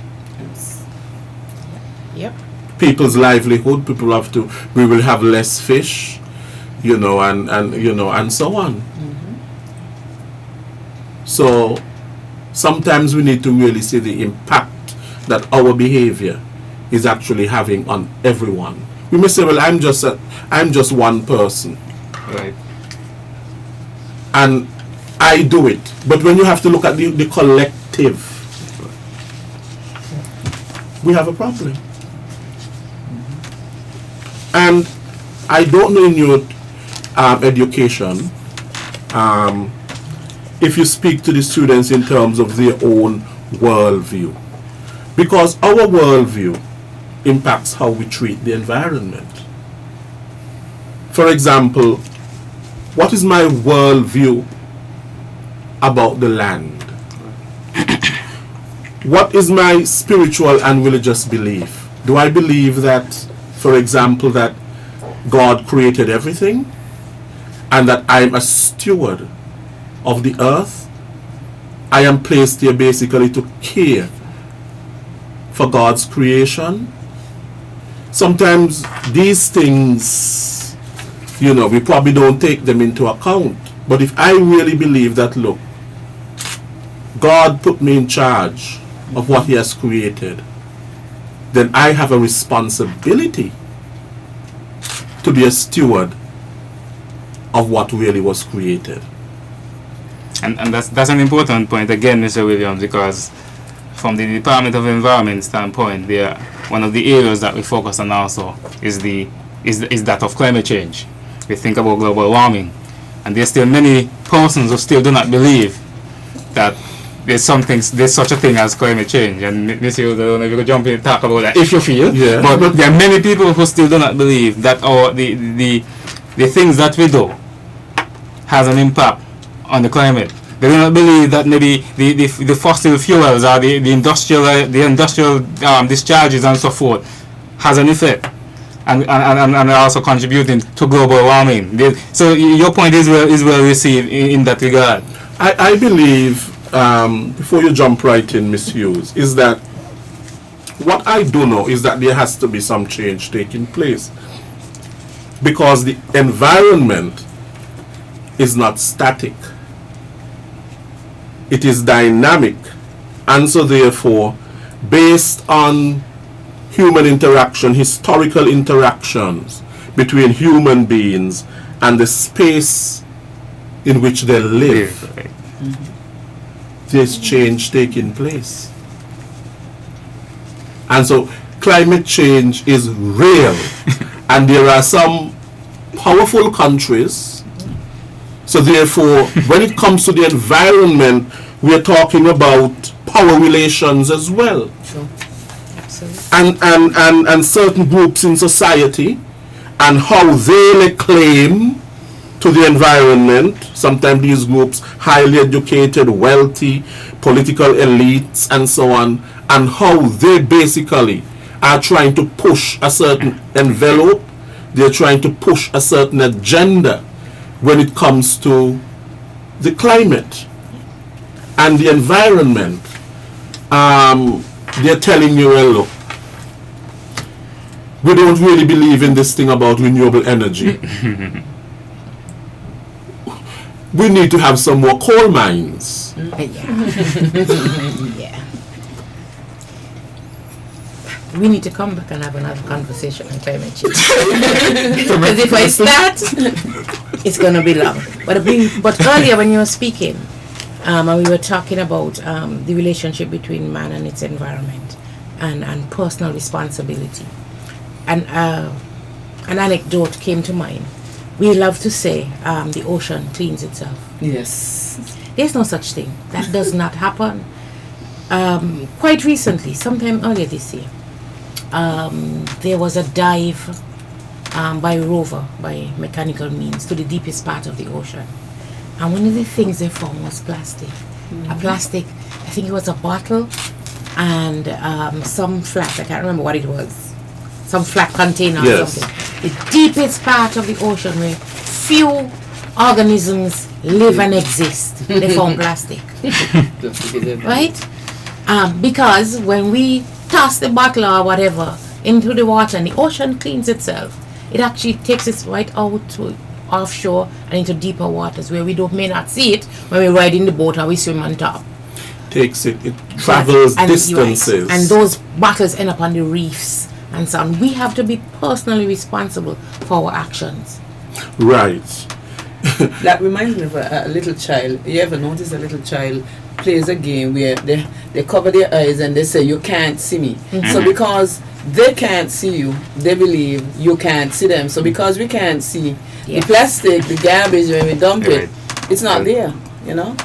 Yep. People's livelihood, we will have less fish, and so on. So sometimes we need to really see the impact that our behavior is actually having on everyone. We may say, well, I'm just one person. Right. And I do it. But when you have to look at the collective, we have a problem. And I don't know in your education, if you speak to the students in terms of their own worldview. Because our worldview impacts how we treat the environment. For example, what is my worldview about the land? What is my spiritual and religious belief? Do I believe that, for example, that God created everything and that I'm a steward of the earth? I am placed here basically to care for God's creation. Sometimes these things we probably don't take them into account. But if I really believe that, look, God put me in charge of what He has created, then I have a responsibility to be a steward of what really was created. And that's an important point again, Mr. Williams, because from the Department of Environment standpoint, one of the areas that we focus on also is that of climate change. We think about global warming, and there's still many persons who still do not believe that there's such a thing as climate change. And Mr. Hughes, I don't know if you could jump in and talk about that if you feel. Yeah. But there are many people who still do not believe that the things that we do has an impact on the climate. They do not believe that maybe the fossil fuels or the industrial discharges and so forth has an effect and are also contributing to global warming. So your point is well received in that regard. I believe, before you jump right in, Ms. Hughes, is that what I do know is that there has to be some change taking place, because the environment is not static. It is dynamic, and so therefore, based on human interaction, historical interactions between human beings and the space in which they live, there's change taking place. And so climate change is real, and there are some powerful countries. So therefore, when it comes to the environment, we're talking about power relations as well. Sure. Absolutely. And certain groups in society and how they lay claim to the environment. Sometimes these groups, highly educated, wealthy, political elites and so on, and how they basically are trying to push a certain envelope. They're trying to push a certain agenda when it comes to the climate and the environment. They're telling you, well, look, we don't really believe in this thing about renewable energy. We need to have some more coal mines. Yeah. We need to come back and have another conversation on climate change. Because if I start, it's going to be long. But earlier when you were speaking, and we were talking about the relationship between man and its environment and personal responsibility. And an anecdote came to mind. We love to say the ocean cleans itself. Yes. There's no such thing. That does not happen. Quite recently, sometime earlier this year, there was a dive by rover, by mechanical means, to the deepest part of the ocean. And one of the things they found was plastic. A plastic, I think it was a bottle and some flat, I can't remember what it was. Some flat container or something. The deepest part of the ocean where few organisms live and exist. They found plastic. Right? Because when we toss the bottle or whatever into the water and the ocean cleans itself, it actually takes it right out to offshore and into deeper waters where we may not see it when we ride in the boat or we swim on top. It travels distances. And those bottles end up on the reefs and so on. We have to be personally responsible for our actions. Right. That reminds me of a little child. You ever notice a little child plays a game where they cover their eyes and they say, you can't see me. So because they can't see you, they believe you can't see them. So because we can't see the plastic, the garbage, when we dump it, it's not there, you know?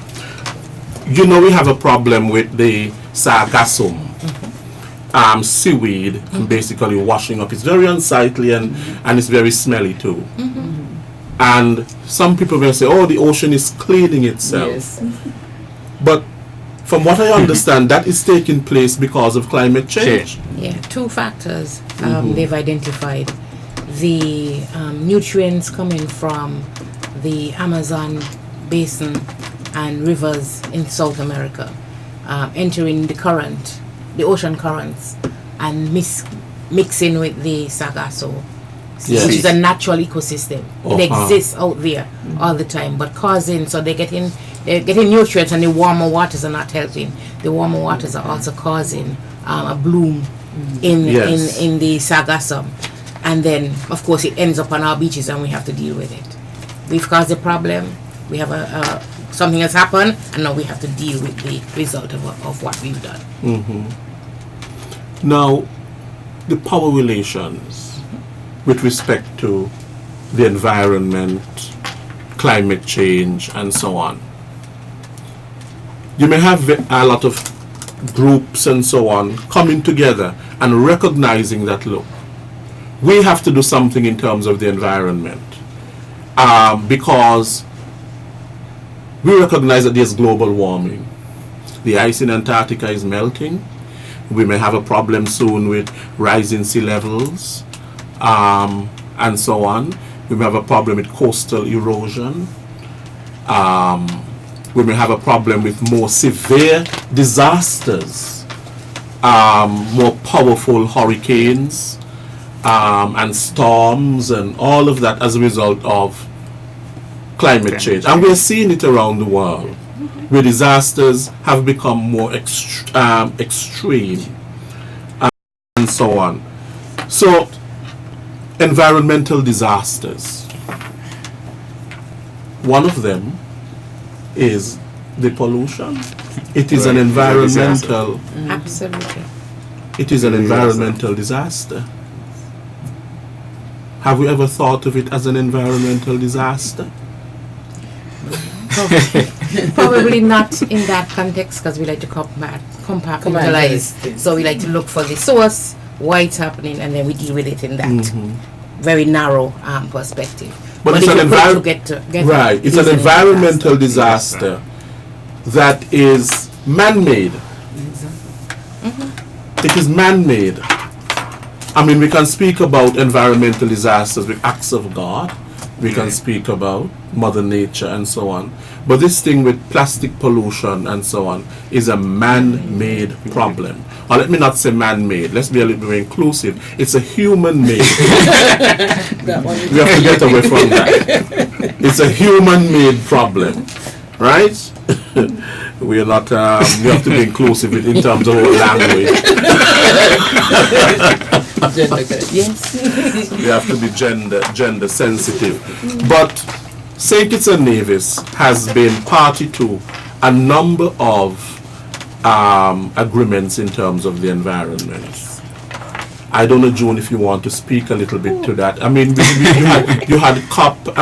You know, we have a problem with the sargassum. Seaweed and basically washing up. It's very unsightly and it's very smelly too. And some people will say, oh, the ocean is cleaning itself. Yes. But from what I understand, that is taking place because of climate change. Yeah, two factors they've identified. The nutrients coming from the Amazon basin and rivers in South America entering the ocean currents and mixing with the Sargasso Yes. which is a natural ecosystem. It exists out there all the time, but causing, so they're getting nutrients, and the warmer waters are not helping. The warmer waters are also causing a bloom in the sargassum, and then of course it ends up on our beaches, and we have to deal with it. We've caused a problem. We have something has happened, and now we have to deal with the result of what we've done. Now, the power relations with respect to the environment, climate change, and so on. You may have a lot of groups and so on coming together and recognizing that, look, we have to do something in terms of the environment, because we recognize that there's global warming. The ice in Antarctica is melting. We may have a problem soon with rising sea levels, and so on. We may have a problem with coastal erosion. We may have a problem with more severe disasters, more powerful hurricanes, and storms, and all of that as a result of climate change. And we're seeing it around the world, where disasters have become more extreme, and so on. So, environmental disasters. One of them is the pollution. It is an environmental. Absolutely. It is an environmental disaster. Have we ever thought of it as an environmental disaster? Probably not in that context, because we like to compartmentalize. So we like to look for the source, why it's happening, and then we deal with it in that very narrow perspective. But it's an environmental disaster that is man-made. It is man-made. I mean, we can speak about environmental disasters with acts of God. We can speak about Mother Nature and so on. But this thing with plastic pollution and so on is a man-made problem. Or let me not say man-made. Let's be a little bit inclusive. It's a human-made. We have to get away from that. It's a human-made problem, right? We are not. We have to be inclusive in terms of our language. Yes. We have to be gender sensitive. But St. Kitts and Nevis has been party to a number of agreements in terms of the environment. I don't know, June, if you want to speak a little bit to that. I mean, you had COP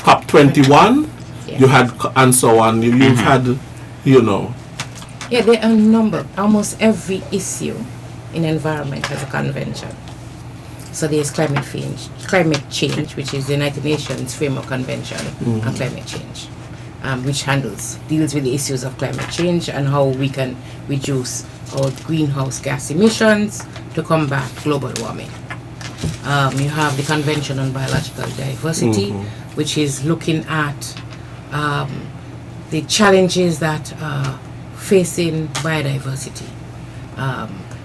COP 21. Yeah. You had and so on. You've had, you know. Yeah, there are a number. Almost every issue in environment has a convention. So there's climate change, which is the United Nations Framework Convention on Climate Change, which deals with the issues of climate change and how we can reduce our greenhouse gas emissions to combat global warming. You have the Convention on Biological Diversity, which is looking at the challenges that are facing biodiversity.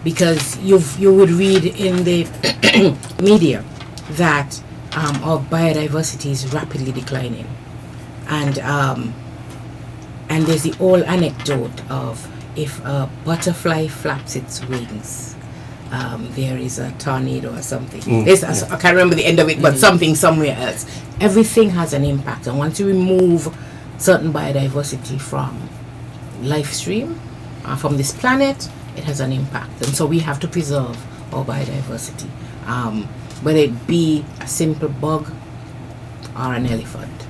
Because you would read in the media that our biodiversity is rapidly declining, and there's the old anecdote of if a butterfly flaps its wings, there is a tornado or something. I can't remember the end of it, but something somewhere else. Everything has an impact, and once you remove certain biodiversity from life stream, from this planet, it has an impact. And so we have to preserve our biodiversity, whether it be a simple bug or an elephant,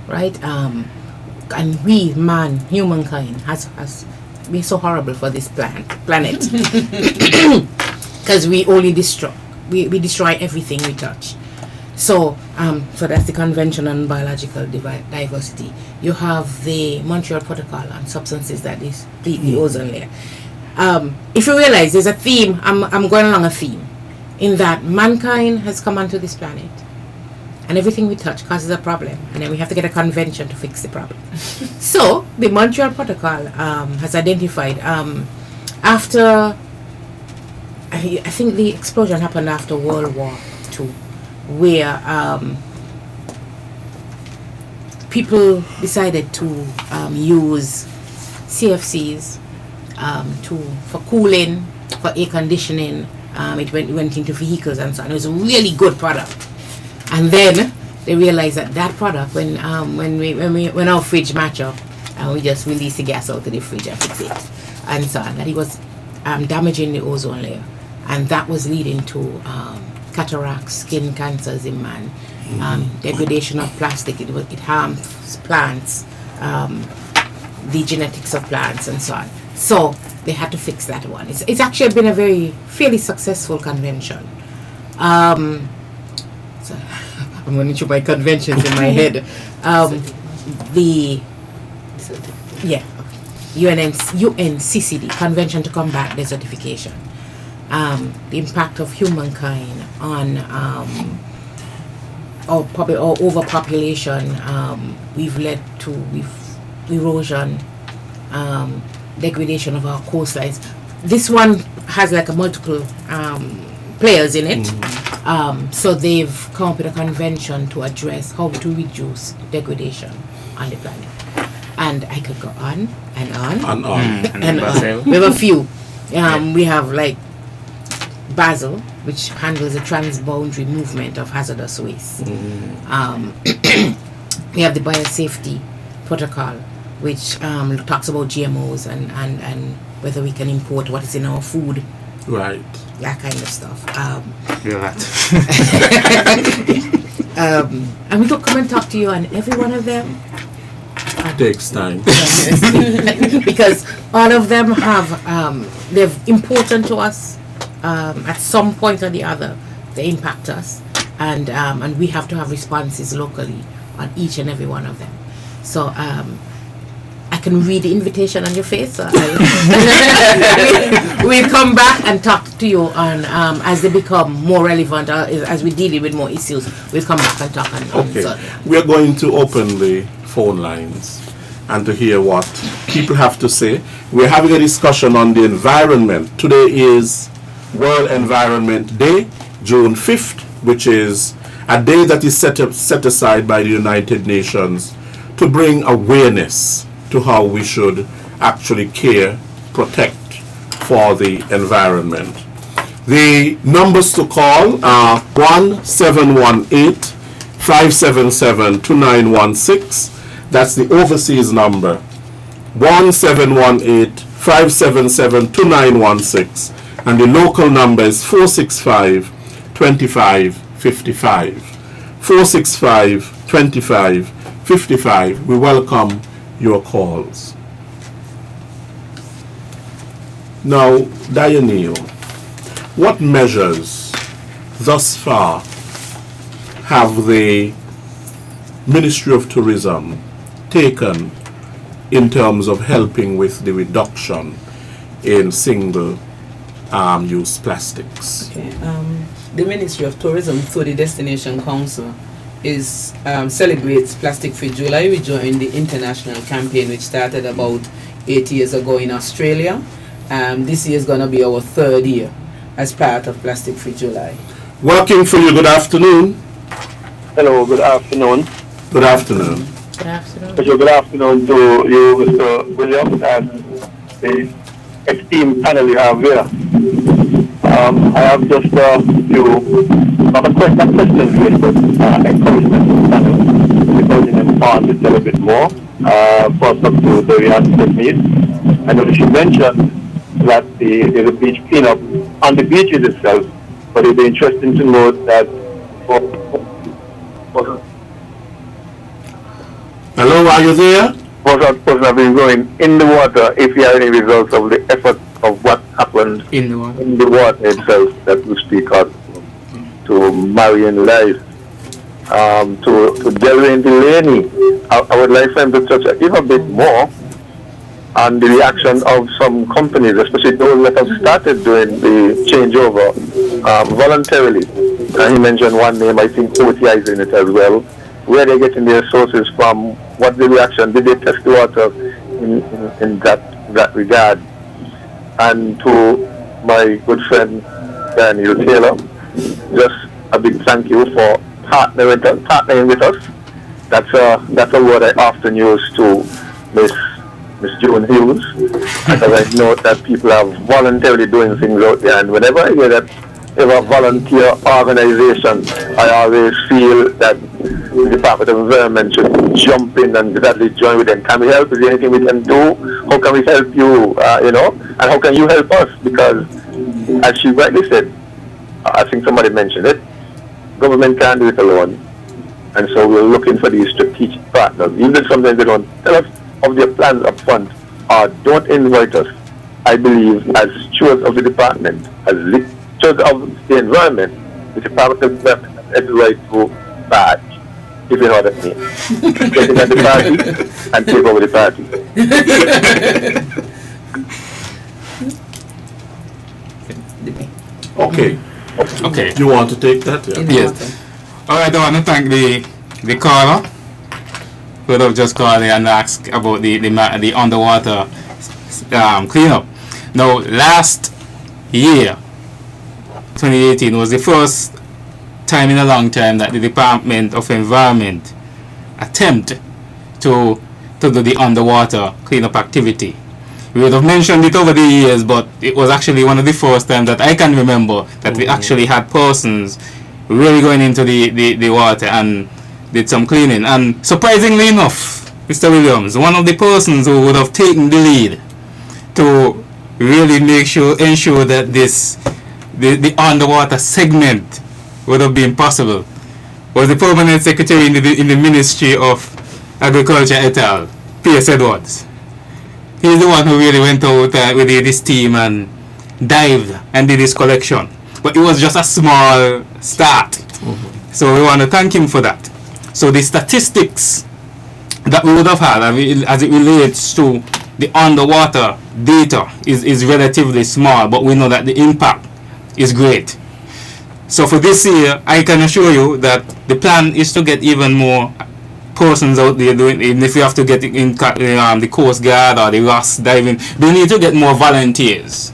right? And we, humankind, has been so horrible for this planet because we only destroy everything we touch. So that's the Convention on Biological Diversity. You have the Montreal Protocol on substances that deplete the ozone layer. If you realize there's a theme, I'm going along a theme, in that mankind has come onto this planet and everything we touch causes a problem, and then we have to get a convention to fix the problem. So the Montreal Protocol has identified after I think the explosion happened after World War II, where people decided to use CFCs for cooling, for air conditioning. It went into vehicles and so on. It was a really good product. And then they realized that product, when our fridge match up, and we just release the gas out of the fridge and fix it, and so on, that it was damaging the ozone layer, and that was leading to cataracts, skin cancers in man, degradation of plastic. It harms plants, the genetics of plants, and so on. So they had to fix that one. It's actually been a fairly successful convention. So I'm going through my conventions in my head. UNCCD, Convention to Combat Desertification. The impact of humankind on our overpopulation. We've led to erosion, degradation of our coastlines. This one has like a multiple players in it. So they've come up with a convention to address how to reduce degradation on the planet. And I could go on and on and on. We have a few. We have like Basel, which handles the transboundary movement of hazardous waste. We have the biosafety protocol, which talks about GMOs and whether we can import what is in our food. Right. That kind of stuff. And we could come and talk to you on every one of them. It takes time. Because all of them have, they're important to us. At some point or the other, they impact us. And we have to have responses locally on each and every one of them. So I can read the invitation on your face. So we'll come back and talk to you on as they become more relevant, as we deal with more issues. We'll come back and talk on Okay. We're going to open the phone lines and to hear what people have to say. We're having a discussion on the environment. Today is World Environment Day, June 5th, which is a day that is set aside by the United Nations to bring awareness to how we should actually care, protect for the environment. The numbers to call are 1-718-577-2916. That's the overseas number. 1-718-577-2916. And the local number is 465-2555. 465-2555. We welcome your calls. Now, Diane, what measures thus far have the Ministry of Tourism taken in terms of helping with the reduction in single-use plastics? Okay. The Ministry of Tourism, through the Destination Council, celebrates Plastic Free July. We joined the international campaign, which started about 8 years ago in Australia. This year is going to be our third year as part of Plastic Free July. Working for you, good afternoon. Hello, good afternoon. Good afternoon. Good afternoon. Good afternoon to you, Mr. Williams, and the esteemed panel you have here. I have just a few, not questions really, but encouragement to the panel, because in informed it a little bit more. First up to the reactive need. I know she mentioned that the beach cleanup on the beaches itself, but it'd be interesting to note that Hello, are you there? What have been going in the water, if you have any results of the effort of what happened in the water itself that we speak of, to Marion Life, to Delwyn Delaney. I would like them to touch even a bit more on the reaction of some companies, especially those that have started doing the changeover voluntarily. And he mentioned one name, I think OTI is in it as well. Where they're getting their sources from, what the reaction, did they test the water in that regard? And to my good friend Daniel Taylor. Just a big thank you for partnering with us. That's a word I often use to Miss June Hughes, because I know that people are voluntarily doing things out there, and whenever I hear that if a volunteer organization, I always feel that the Department of Environment should jump in and gladly join with them. Can we help? Is there anything we can do? How can we help you? And how can you help us? Because, as she rightly said, I think somebody mentioned it, government can't do it alone. And so we're looking for these strategic partners. Even if sometimes they don't tell us of their plans up front or don't invite us, I believe as stewards of the department, as stewards of the environment, the Department of Environment has every right to badge, if you know what I mean. Getting at the party and take over the party. Okay. You want to take that? Yeah. Yes. Alright, I want to thank the caller who have just called and asked about the underwater cleanup. Now, last year, 2018, was the first time in a long time that the Department of Environment attempt to do the underwater cleanup activity. We would have mentioned it over the years, but it was actually one of the first times that I can remember that we actually had persons really going into the water and did some cleaning. And surprisingly enough, Mr. Williams, one of the persons who would have taken the lead to really ensure that the underwater segment would have been possible was the permanent secretary in the Ministry of Agriculture et al., P.S. Edwards. He's the one who really went out with this team and dived and did this collection. But it was just a small start. So we want to thank him for that. So the statistics that we would have had as it relates to the underwater data is relatively small, but we know that the impact is great. So for this year, I can assure you that the plan is to get even more persons out there doing, even if you have to get in the Coast Guard or the RAS diving, we need to get more volunteers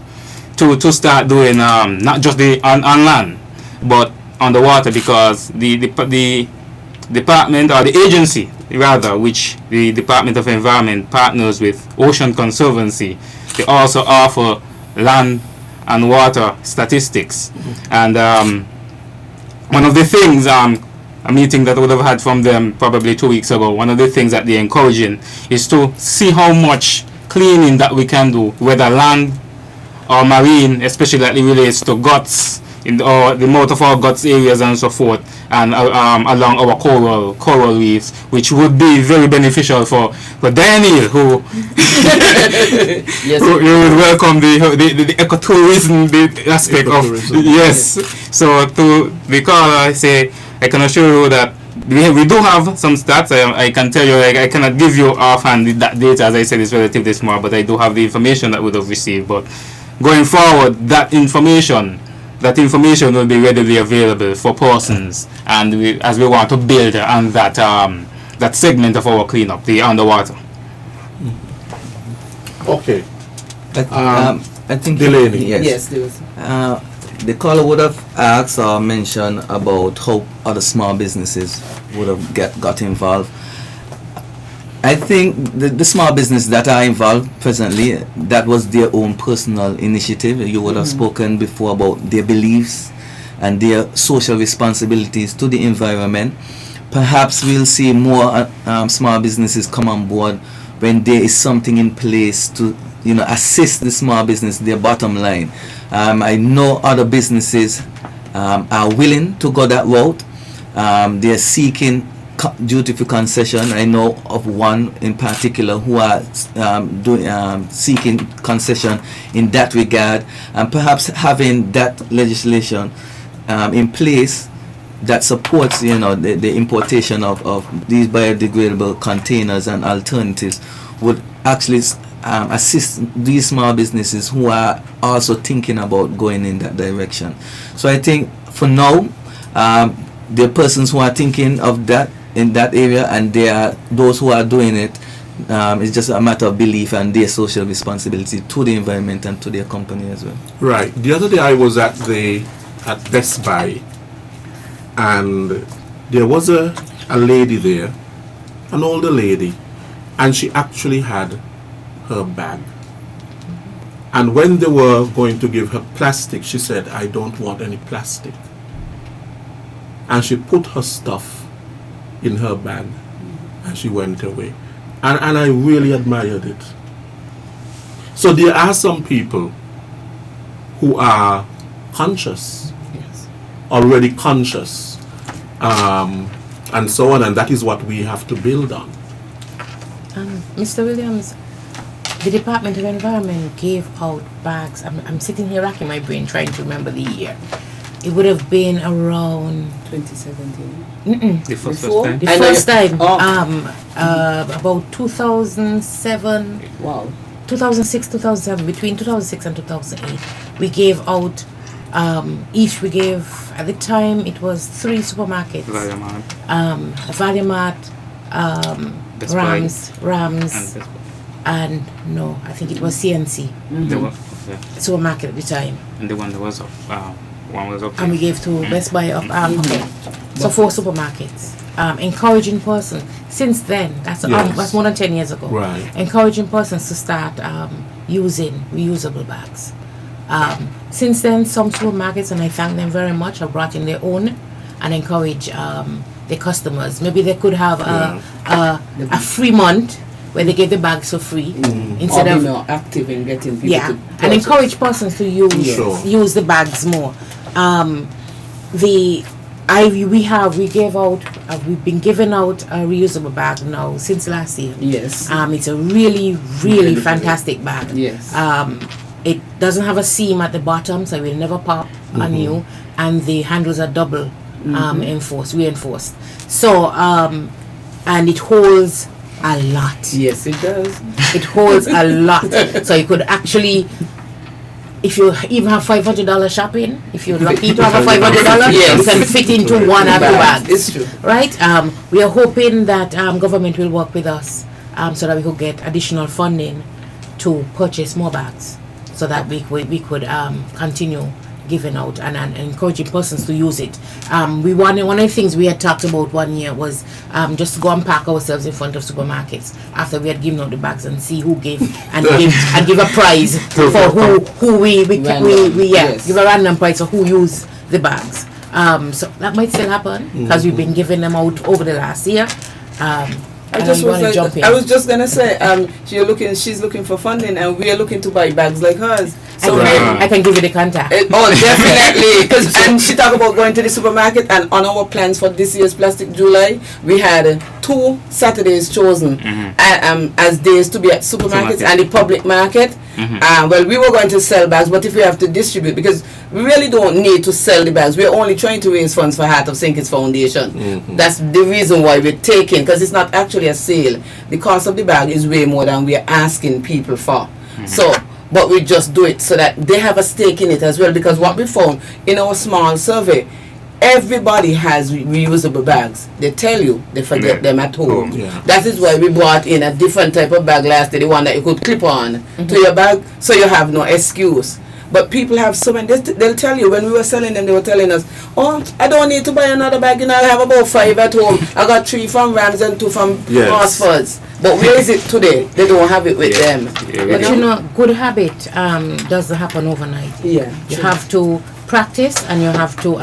to start doing not just on land but on the water, because the department, or the agency rather, which the Department of Environment partners with Ocean Conservancy, they also offer land and water statistics. And one of the things, a meeting that I would have had from them probably 2 weeks ago, one of the things that they're encouraging is to see how much cleaning that we can do, whether land or marine, especially that it relates to guts, or the mouth of our guts areas and so forth, and along our coral reefs, which would be very beneficial for Daniel, who yes, who would welcome the ecotourism aspect of yes. So to the caller, I say, I can assure you that we do have some stats. I can tell you, I cannot give you offhand that data, as I said, is relatively small, but I do have the information that we would have received. But going forward, that information will be readily available for persons, and as we want to build on that segment of our cleanup, the underwater. Okay. I think Delaney. Yes, there was. The caller would have asked or mentioned about how other small businesses would have got involved. I think the small business that are involved presently, that was their own personal initiative. You would have spoken before about their beliefs and their social responsibilities to the environment. Perhaps we'll see more small businesses come on board when there is something in place to assist the small business, their bottom line. I know other businesses are willing to go that route. They're seeking duty-free concession. I know of one in particular who are seeking concession in that regard, and perhaps having that legislation in place that supports the importation of these biodegradable containers and alternatives would actually assist these small businesses who are also thinking about going in that direction. So I think for now, there are persons who are thinking of that in that area, and there are those who are doing it It's just a matter of belief and their social responsibility to the environment and to their company as well. Right. The other day I was at Best Buy, and there was a lady there, an older lady, and she actually had her bag. And when they were going to give her plastic, she said, "I don't want any plastic." And she put her stuff in her bag and she went away. And I really admired it. So there are some people who are conscious, already conscious, and so on, and that is what we have to build on. Mr. Williams, the Department of Environment gave out bags. I'm sitting here racking my brain trying to remember the year. It would have been around 2017. The first Before? time. The first time. Oh. About 2007. Wow. 2006, 2007. Between 2006 and 2008, we gave out. Each we gave at the time it was 3 supermarkets. Value Mart, Best Buy. Rams, and no, I think it was CNC supermarket at the time. And the one that was up, one was up. And we gave to Best Buy of okay. So 4 supermarkets. Encouraging persons. Since then, that's more than 10 years ago. Right. Encouraging persons to start using reusable bags. Since then, some supermarkets, and I thank them very much, have brought in their own and encourage their customers. Maybe they could have a free month where they give the bags for free instead or of more active in getting people to and encourage persons to use the bags more. We've been giving out a reusable bag now since last year. Yes. It's a really fantastic bag. Yes. It doesn't have a seam at the bottom, so it will never pop on you, and the handles are double reinforced. So and it holds a lot. Yes, it does. It holds a lot. So you could actually, if you even have $500 shopping, if you're lucky to have a $500, you can fit into one of the bags. It's true. Right? We are hoping that government will work with us so that we could get additional funding to purchase more bags, so that we could continue giving out and encouraging persons to use it. One of the things we had talked about one year was just to go and park ourselves in front of supermarkets after we had given out the bags and see who gave and give a prize for who we give a random prize for who used the bags. So that might still happen because we've been giving them out over the last year. I was just gonna say, she's looking for funding, and we are looking to buy bags like hers. So I can give you the contact. Definitely. And she talked about going to the supermarket, and on our plans for this year's Plastic July, we had 2 Saturdays chosen as days to be at supermarkets and the public market. Well, we were going to sell bags, but if we have to distribute, because we really don't need to sell the bags, we're only trying to raise funds for Heart of St. Kitts Foundation. That's the reason why we're taking, because it's not actually a sale. The cost of the bag is way more than we're asking people for. So, but we just do it so that they have a stake in it as well, because what we found in our small survey, everybody has reusable bags. They tell you they forget them at home. That is why we brought in a different type of bag last year, the one that you could clip on to your bag, so you have no excuse. But people have so many, they'll tell you, when we were selling them, they were telling us, oh, I don't need to buy another bag, I have about 5 at home. I got 3 from Rams and 2 from Oxfords. But where is it today? They don't have it with them. But good habit doesn't happen overnight. You have to practice, and you have to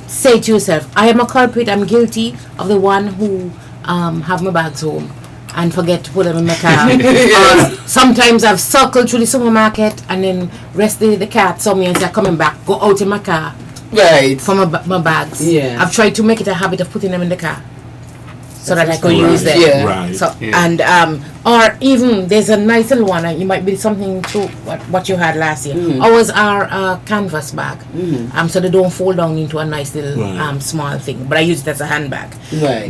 say to yourself, I am a culprit, I'm guilty of the one who have my bags home and forget to put them in my car. Sometimes I've circled through the supermarket and then rest the car somewhere and say, coming back, go out in my car for my bags. I've tried to make it a habit of putting them in the car so that I could use them. So, and or even there's a nice little one, you might be something to what you had last year. Ours are canvas bag, so they don't fold down into a nice little small thing, but I use it as a handbag.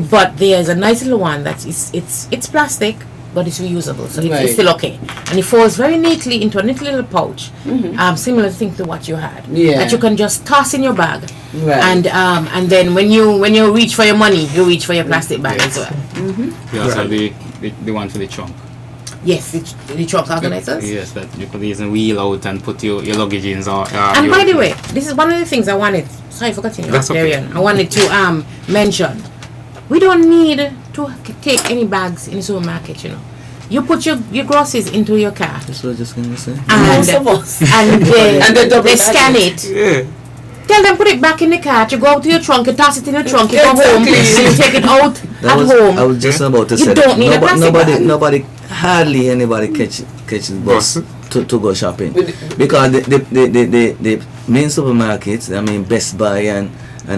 But there's a nice little one that it's plastic, but it's reusable, so it's still okay, and it falls very neatly into a little pouch, similar thing to what you had, that you can just toss in your bag, and then when you reach for your money, you reach for your plastic bag as well. We also have the the one for the trunk. Yes, the truck organizers. Yes, that you could easily wheel out and put your luggage in. And by the way, this is one of the things I wanted. Sorry for cutting you off, Darian. I wanted to mention. We don't need to take any bags in the supermarket, you know. You put your groceries into your car. That's what I was just going to say. And, Most of us. and they scan it. Yeah. Tell them put it back in the car. You go out to your trunk, you toss it in your trunk, you go home, and you take it out home. I was just about to You say don't need a plastic bag. Nobody, hardly anybody catches bus to go shopping, because the main supermarkets, I mean Best Buy and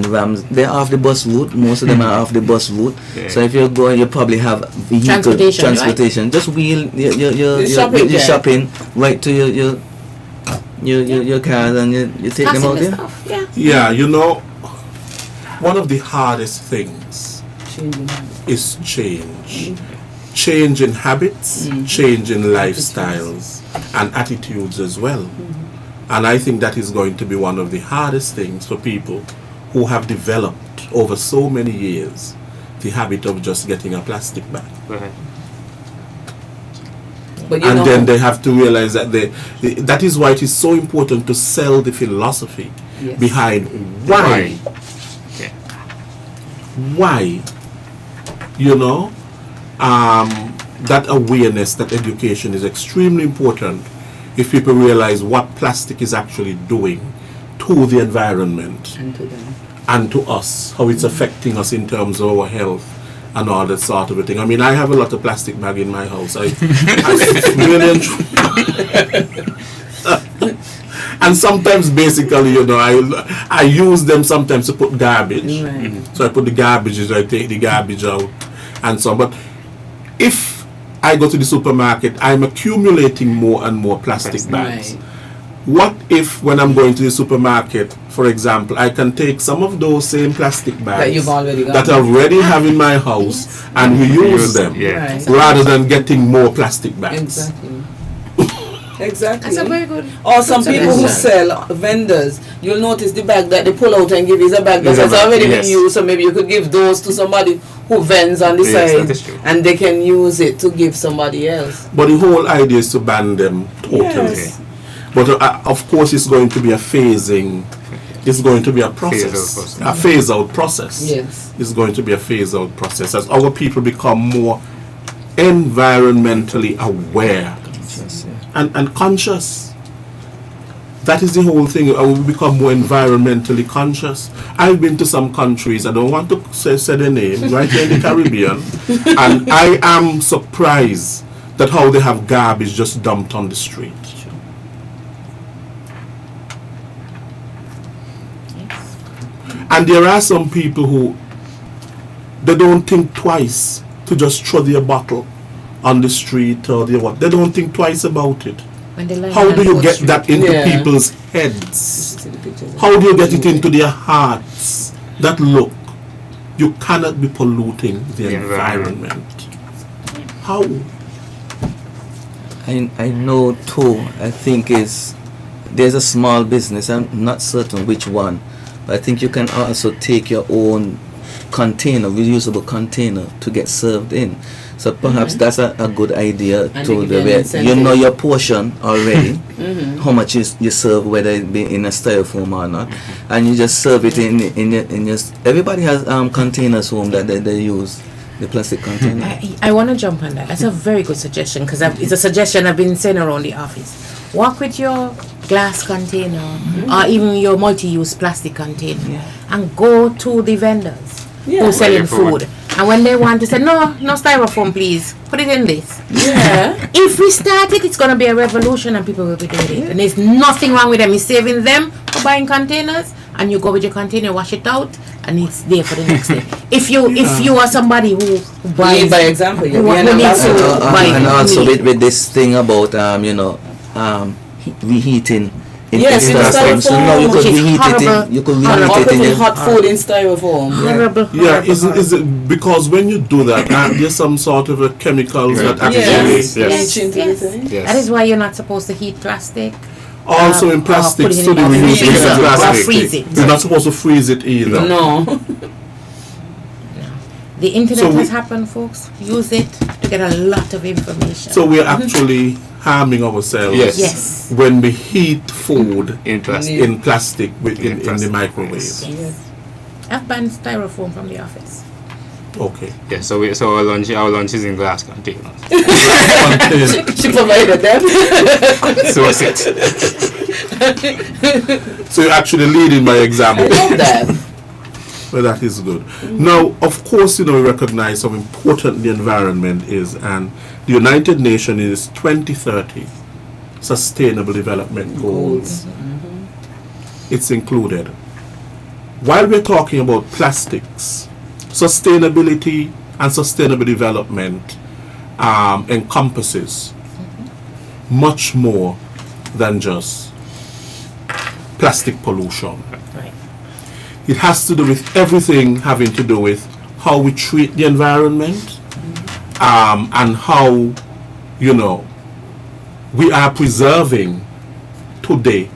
Rams, they're off the bus route. Most of them are off the bus route. Yeah. So if you're going, you probably have vehicle transportation. Right? Just wheel your shopping right to your cars, and you take them out there. Yeah, you know, one of the hardest things is change. Change in habits, change in lifestyles, and attitudes as well. And I think that is going to be one of the hardest things for people who have developed over so many years the habit of just getting a plastic bag. And then they have to realize that that is why it is so important to sell the philosophy behind why. Why, you know, that awareness, that education is extremely important if people realize what plastic is actually doing to the environment and to us, how it's affecting us in terms of our health and all that sort of a thing. I mean, I have a lot of plastic bag in my house. And sometimes, basically, you know, I use them sometimes to put garbage. So I put the garbage, I take the garbage out, and so on. But if I go to the supermarket, I'm accumulating more and more plastic bags. What if, when I'm going to the supermarket, for example, I can take some of those same plastic bags that I already have in my house and reuse them, rather than getting more plastic bags? Exactly. That's a very good. Or some people who sell, vendors, you'll notice the bag that they pull out and give is a bag that has already been used. So maybe you could give those to somebody who vends on the side, and they can use it to give somebody else. But the whole idea is to ban them totally. But of course, it's going to be a phasing. It's going to be a process, a phase-out process. Yes, it's going to be a phase-out process as our people become more environmentally aware and conscious. That is the whole thing. We become more environmentally conscious. I've been to some countries, I don't want to say the name, right here in the Caribbean, and I am surprised that how they have garbage just dumped on the street. And there are some people who, they don't think twice to just throw their bottle on the street or the what. They don't think twice about it. How do you get that into people's heads? How do you get it into their hearts? That look, you cannot be polluting the environment. How? I know too, I think there's a small business, I'm not certain which one, but I think you can also take your own container, reusable container, to get served in. So perhaps that's a good idea, to the way you know your portion already, how much you serve, whether it be in a styrofoam or not, and you just serve it in your. Everybody has containers home that they use, the plastic container. I want to jump on that. That's a very good suggestion, because it's a suggestion I've been saying around the office. Work with your glass container or even your multi-use plastic container and go to the vendors who are selling food. And when they want to say, no styrofoam, please, put it in this. If we start it, it's going to be a revolution and people will be doing it. And there's nothing wrong with them. It's saving them for buying containers, and you go with your container, wash it out, and it's there for the next day. If you are somebody who buys, by example, and also with this thing about reheating. In styrofoam. So now you could reheat it in hot food in styrofoam. Horrible. Is it because when you do that, there's some sort of a chemicals that actually That is why you're not supposed to heat plastic. Also in plastic, so they freeze it. You're not supposed to freeze it either. No. The internet So has happened, folks. Use it to get a lot of information. So we're actually harming ourselves Yes. when we heat food In plastic. in plastic in the plastic, microwave. Yes. I've banned styrofoam from the office. Okay. Yeah, so our lunch is in glass containers. She provided them. So is it. So you're actually leading by example. Love that. Well, that is good. Now, of course, we recognize how important the environment is, and the United Nations is 2030 Sustainable Development Goals. It's included. While we're talking about plastics, sustainability and sustainable development encompasses much more than just plastic pollution. Right. It has to do with everything having to do with how we treat the environment, and how, we are preserving today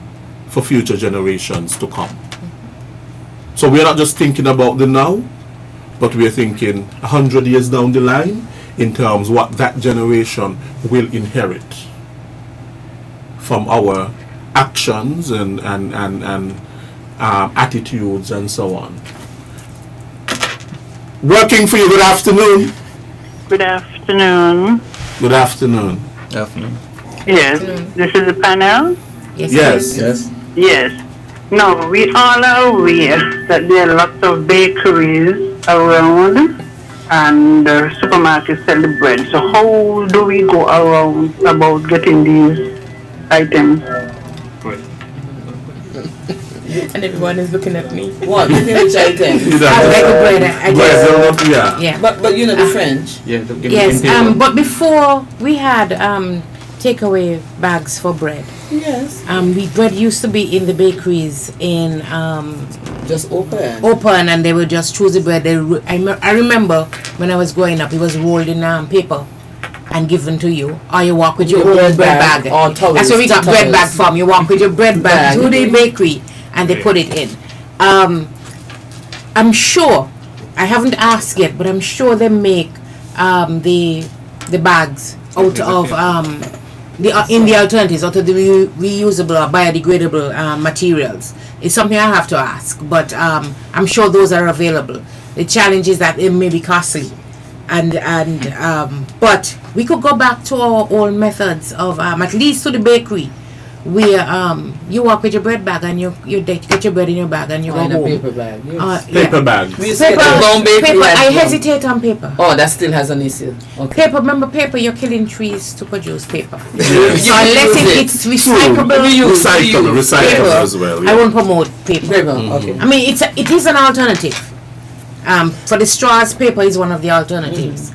for future generations to come. So we're not just thinking about the now, but we're thinking 100 years down the line in terms what that generation will inherit from our actions and attitudes and so on. Working for you, good afternoon. Good afternoon. Good afternoon. Afternoon. Yes, this is the panel. Yes. Yes. Yes. Now, we all are aware that there are lots of bakeries around and supermarkets sell the bread. So how do we go around about getting these items? And everyone is looking at me. What? Which item? Yeah. Yeah. But the French. Yeah, Yes. But before we had takeaway bags for bread. Yes. Bread used to be in the bakeries in Just open. open, and they would just choose the bread. I remember when I was growing up, it was rolled in paper and given to you, or you walk with your own bread bag. Or towels, That's where we got bread bag from. You walk with your bread bag to the bakery and they put it in. I'm sure, I haven't asked yet, but I'm sure they make the bags out of in the alternatives, out of the reusable or biodegradable materials. It's something I have to ask, but I'm sure those are available. The challenge is that it may be costly, but we could go back to our old methods of at least to the bakery, where you walk with your bread bag and you get your bread in your bag and you go in home. a paper bag. Yes. Paper bags. Paper, I hesitate on paper. Oh, that still has an issue. Okay. Paper, remember paper, you're killing trees to produce paper. Yes. So unless it's recyclable, Recyclable as well. I won't promote paper. Paper. Okay. I mean, it is an alternative. For the straws, paper is one of the alternatives.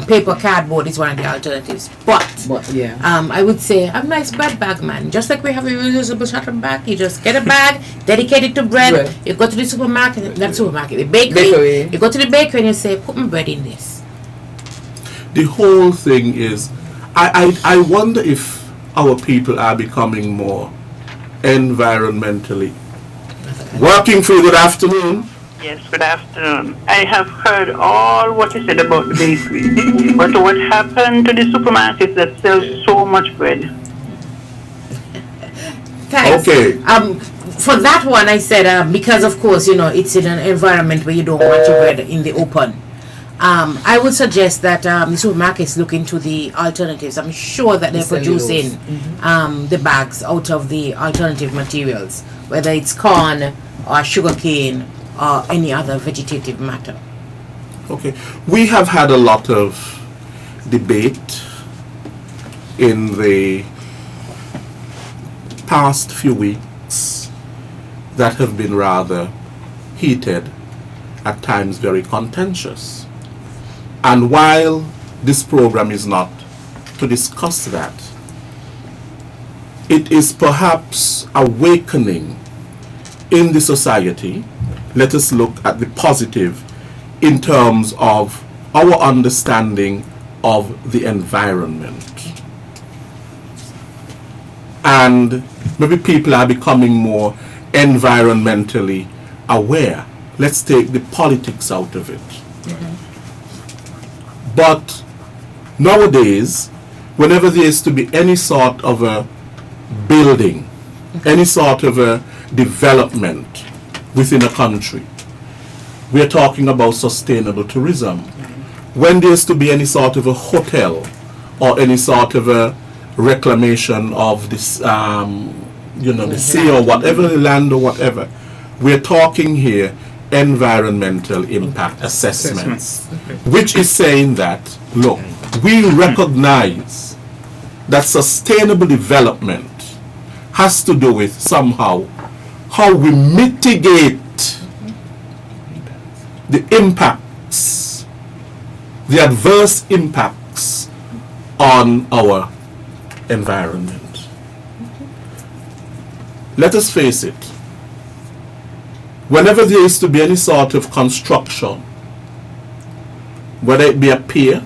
Paper, cardboard is one of the alternatives. But yeah. I would say a nice bread bag, man. Just like we have a reusable shuttle bag, you just get a bag dedicated to bread. You go to the supermarket, the bakery. You go to the bakery and you say, put my bread in this. The whole thing is, I wonder if our people are becoming more environmentally working for you. Good afternoon. Yes, good afternoon. I have heard all what you said about the bakery, but what happened to the supermarkets that sell so much bread? Thanks. Okay. For that one, I said because of course it's in an environment where you don't want your bread in the open. I would suggest that the supermarkets look into the alternatives. I'm sure that they're producing the bags out of the alternative materials, whether it's corn or sugarcane or any other vegetative matter. Okay. We have had a lot of debate in the past few weeks that have been rather heated, at times very contentious. And while this program is not to discuss that, it is perhaps awakening in the society. Let us look at the positive in terms of our understanding of the environment. And maybe people are becoming more environmentally aware. Let's take the politics out of it. But nowadays, whenever there is to be any sort of a building, any sort of a development within a country, we are talking about sustainable tourism. When there is to be any sort of a hotel or any sort of a reclamation of this, the sea or whatever, the land or whatever, we are talking here environmental impact assessments, which is saying that, look, we recognize that sustainable development has to do with somehow how we mitigate the impacts, the adverse impacts on our environment. Let us face it. Whenever there is to be any sort of construction, whether it be a pier,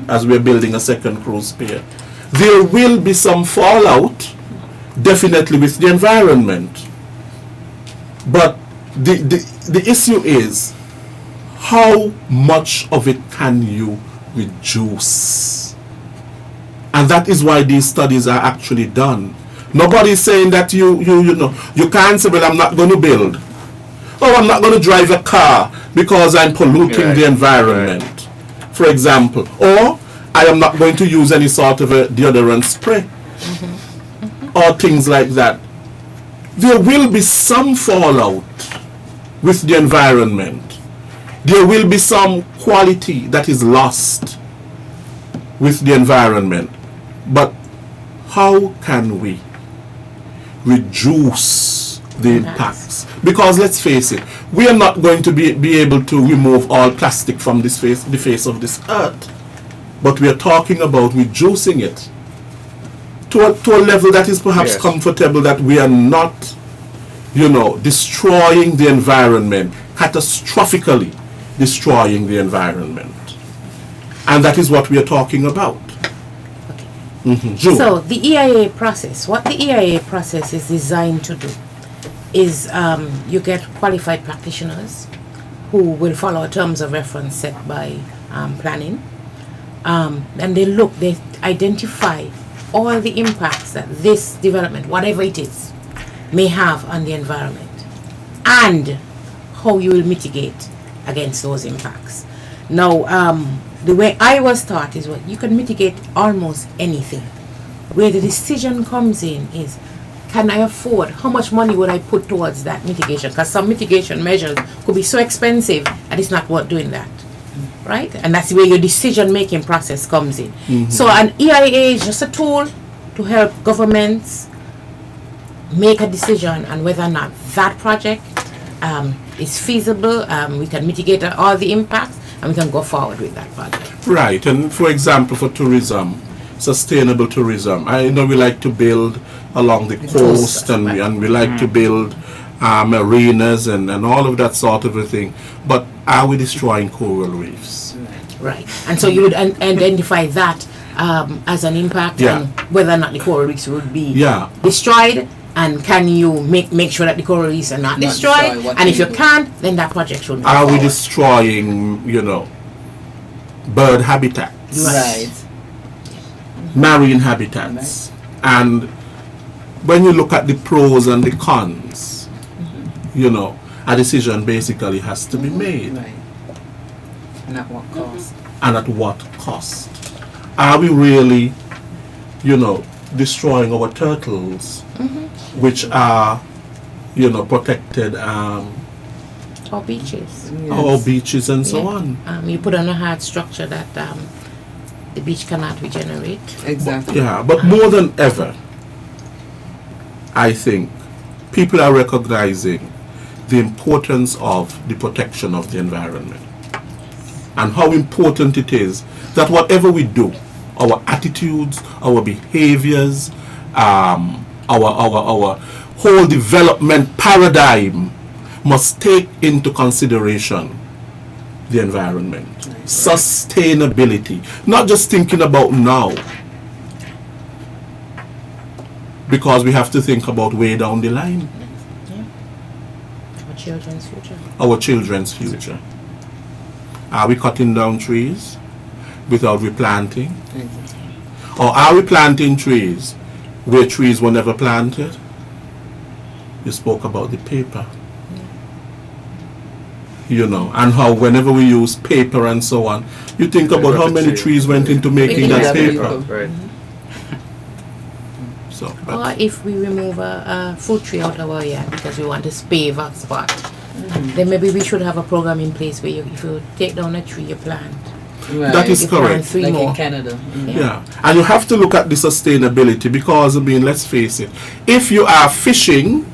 as we're building a second cruise pier, there will be some fallout, definitely with the environment. But the issue is, how much of it can you reduce? And that is why these studies are actually done. Nobody is saying that you can't say, well, I'm not going to build. Oh, I'm not going to drive a car because I'm polluting the environment, for example. Or I am not going to use any sort of a deodorant spray or things like that. There will be some fallout with the environment. There will be some quality that is lost with the environment. But how can we reduce the impacts? Because let's face it, we are not going to be able to remove all plastic from the face of this earth. But we are talking about reducing it to a level that is perhaps comfortable, that we are not, destroying the environment, catastrophically destroying the environment. And that is what we are talking about. So the EIA process, what the EIA process is designed to do is you get qualified practitioners who will follow terms of reference set by planning, and they identify all the impacts that this development, whatever it is, may have on the environment, and how you will mitigate against those impacts. Now, the way I was taught is what you can mitigate almost anything. Where the decision comes in is, can I afford, how much money would I put towards that mitigation? Because some mitigation measures could be so expensive and it's not worth doing that, right? And that's where your decision making process comes in. So an EIA is just a tool to help governments make a decision on whether or not that project is feasible, we can mitigate all the impacts, and we can go forward with that project. Right, and for example, for tourism, sustainable tourism, I know we like to build along the coast, and we like to build marinas and all of that sort of a thing, but are we destroying coral reefs? Right, and so you would identify that as an impact, and whether or not the coral reefs would be destroyed, and can you make sure that the coral reefs are not destroyed, and if you can't, then that project should Are we destroying, bird habitats? Right. Marine habitats. And when you look at the pros and the cons, a decision basically has to be made. Right. And at what cost? And at what cost? Are we really, destroying our turtles, which are, protected, or beaches. Or beaches and so on. You put on a hard structure that the beach cannot regenerate. Exactly. But more than ever, I think people are recognizing the importance of the protection of the environment, and how important it is that whatever we do, our attitudes, our behaviors, our whole development paradigm must take into consideration the environment. Sustainability. Not just thinking about now, because we have to think about way down the line. Our children's future. Our children's future. Are we cutting down trees? without replanting? Or are we planting trees where trees were never planted? You spoke about the paper. You know, and how whenever we use paper and so on, you think about how many trees went into making that paper. Right. So, Or if we remove a fruit tree out of our yard because we want to pave a spot, then maybe we should have a program in place where if you take down a tree, you plant. Right. that is You plant correct. 3 Like more. in Canada. Yeah, and you have to look at the sustainability because, I mean, let's face it, if you are fishing,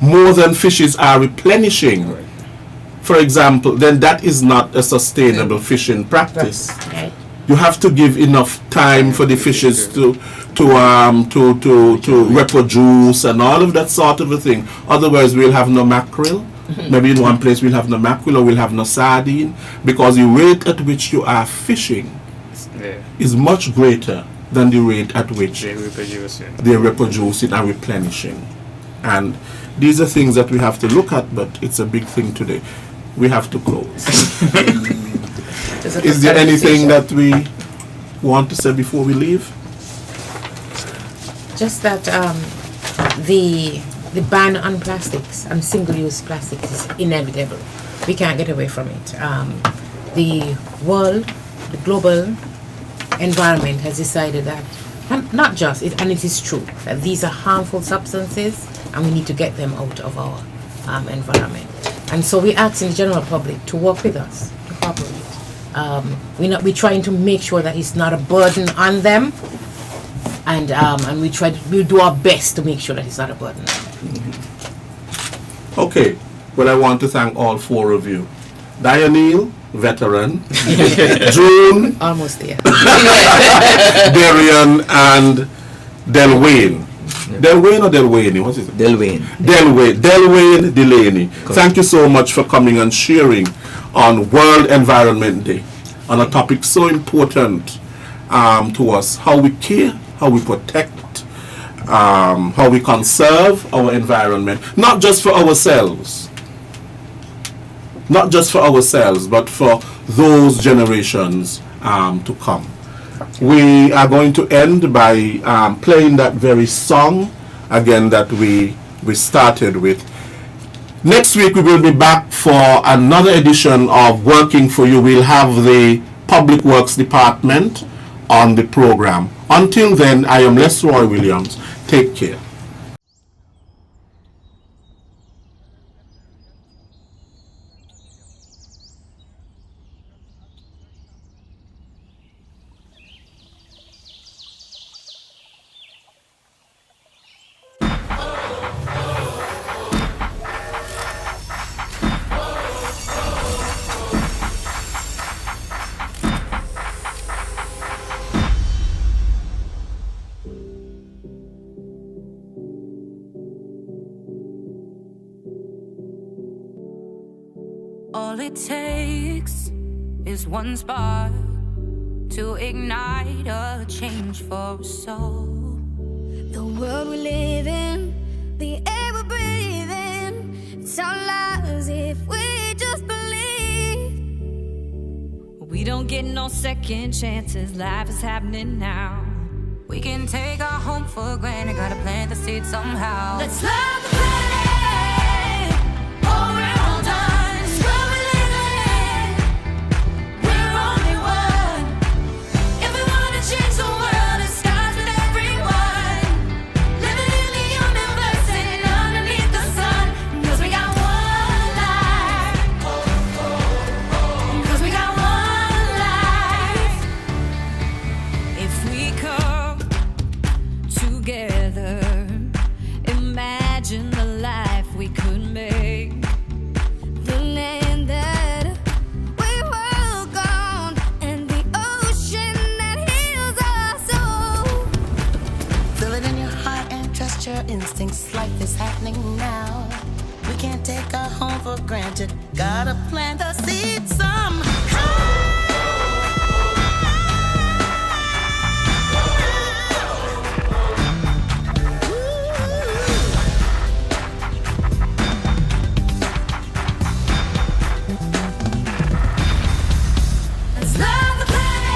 more than fishes are replenishing, for example, then that is not a sustainable fishing practice. Right? You have to give enough time for the fishes to reproduce and all of that sort of a thing. Otherwise, we'll have no mackerel. Maybe in one place we'll have no mackerel or we'll have no sardine, because the rate at which you are fishing Yeah. is much greater than the rate at which They reproduce it. they're reproducing and replenishing. And these are things that we have to look at, but it's a big thing today. We have to close. Is there anything that we want to say before we leave? Just that the ban on plastics and single-use plastics is inevitable. We can't get away from it. The world, the global environment has decided that, and not just it, and it is true that these are harmful substances, and we need to get them out of our environment. And so we ask the general public to work with us, to cooperate. We're trying to make sure that it's not a burden on them, and we'll do our best to make sure that it's not a burden. Okay, well, I want to thank all 4 of you. Dianil, veteran, June, Almost there. Darian, and Delwayne. Delwayne or Delwayne? What is it? Delwayne. Delwayne Delaney. Thank you so much for coming and sharing on World Environment Day on a topic so important to us. How we care, how we protect, how we conserve our environment, not just for ourselves, but for those generations to come. We are going to end by playing that very song again that we started with. Next week we will be back for another edition of Working for You. We'll have the Public Works Department on the program. Until then, I am Les Roy Williams. Take care. All it takes is one spark to ignite a change for us all. The world we live in, the air we're breathing, it's our lives if we just believe. We don't get no second chances, life is happening now. We can take our home for granted, gotta plant the seed somehow. Let's love the planet, or we're all done. Change the world, it starts with everyone. Living in the universe and underneath the sun. 'Cause we got one life. 'Cause we got one life. If we come together, imagine the life we could make. The land that we walk on and the ocean that heals our soul. Feel it in your heart and trust your instincts. Life is happening now. We can't take our home for granted. Gotta plant the seed somehow. Let's love the planet.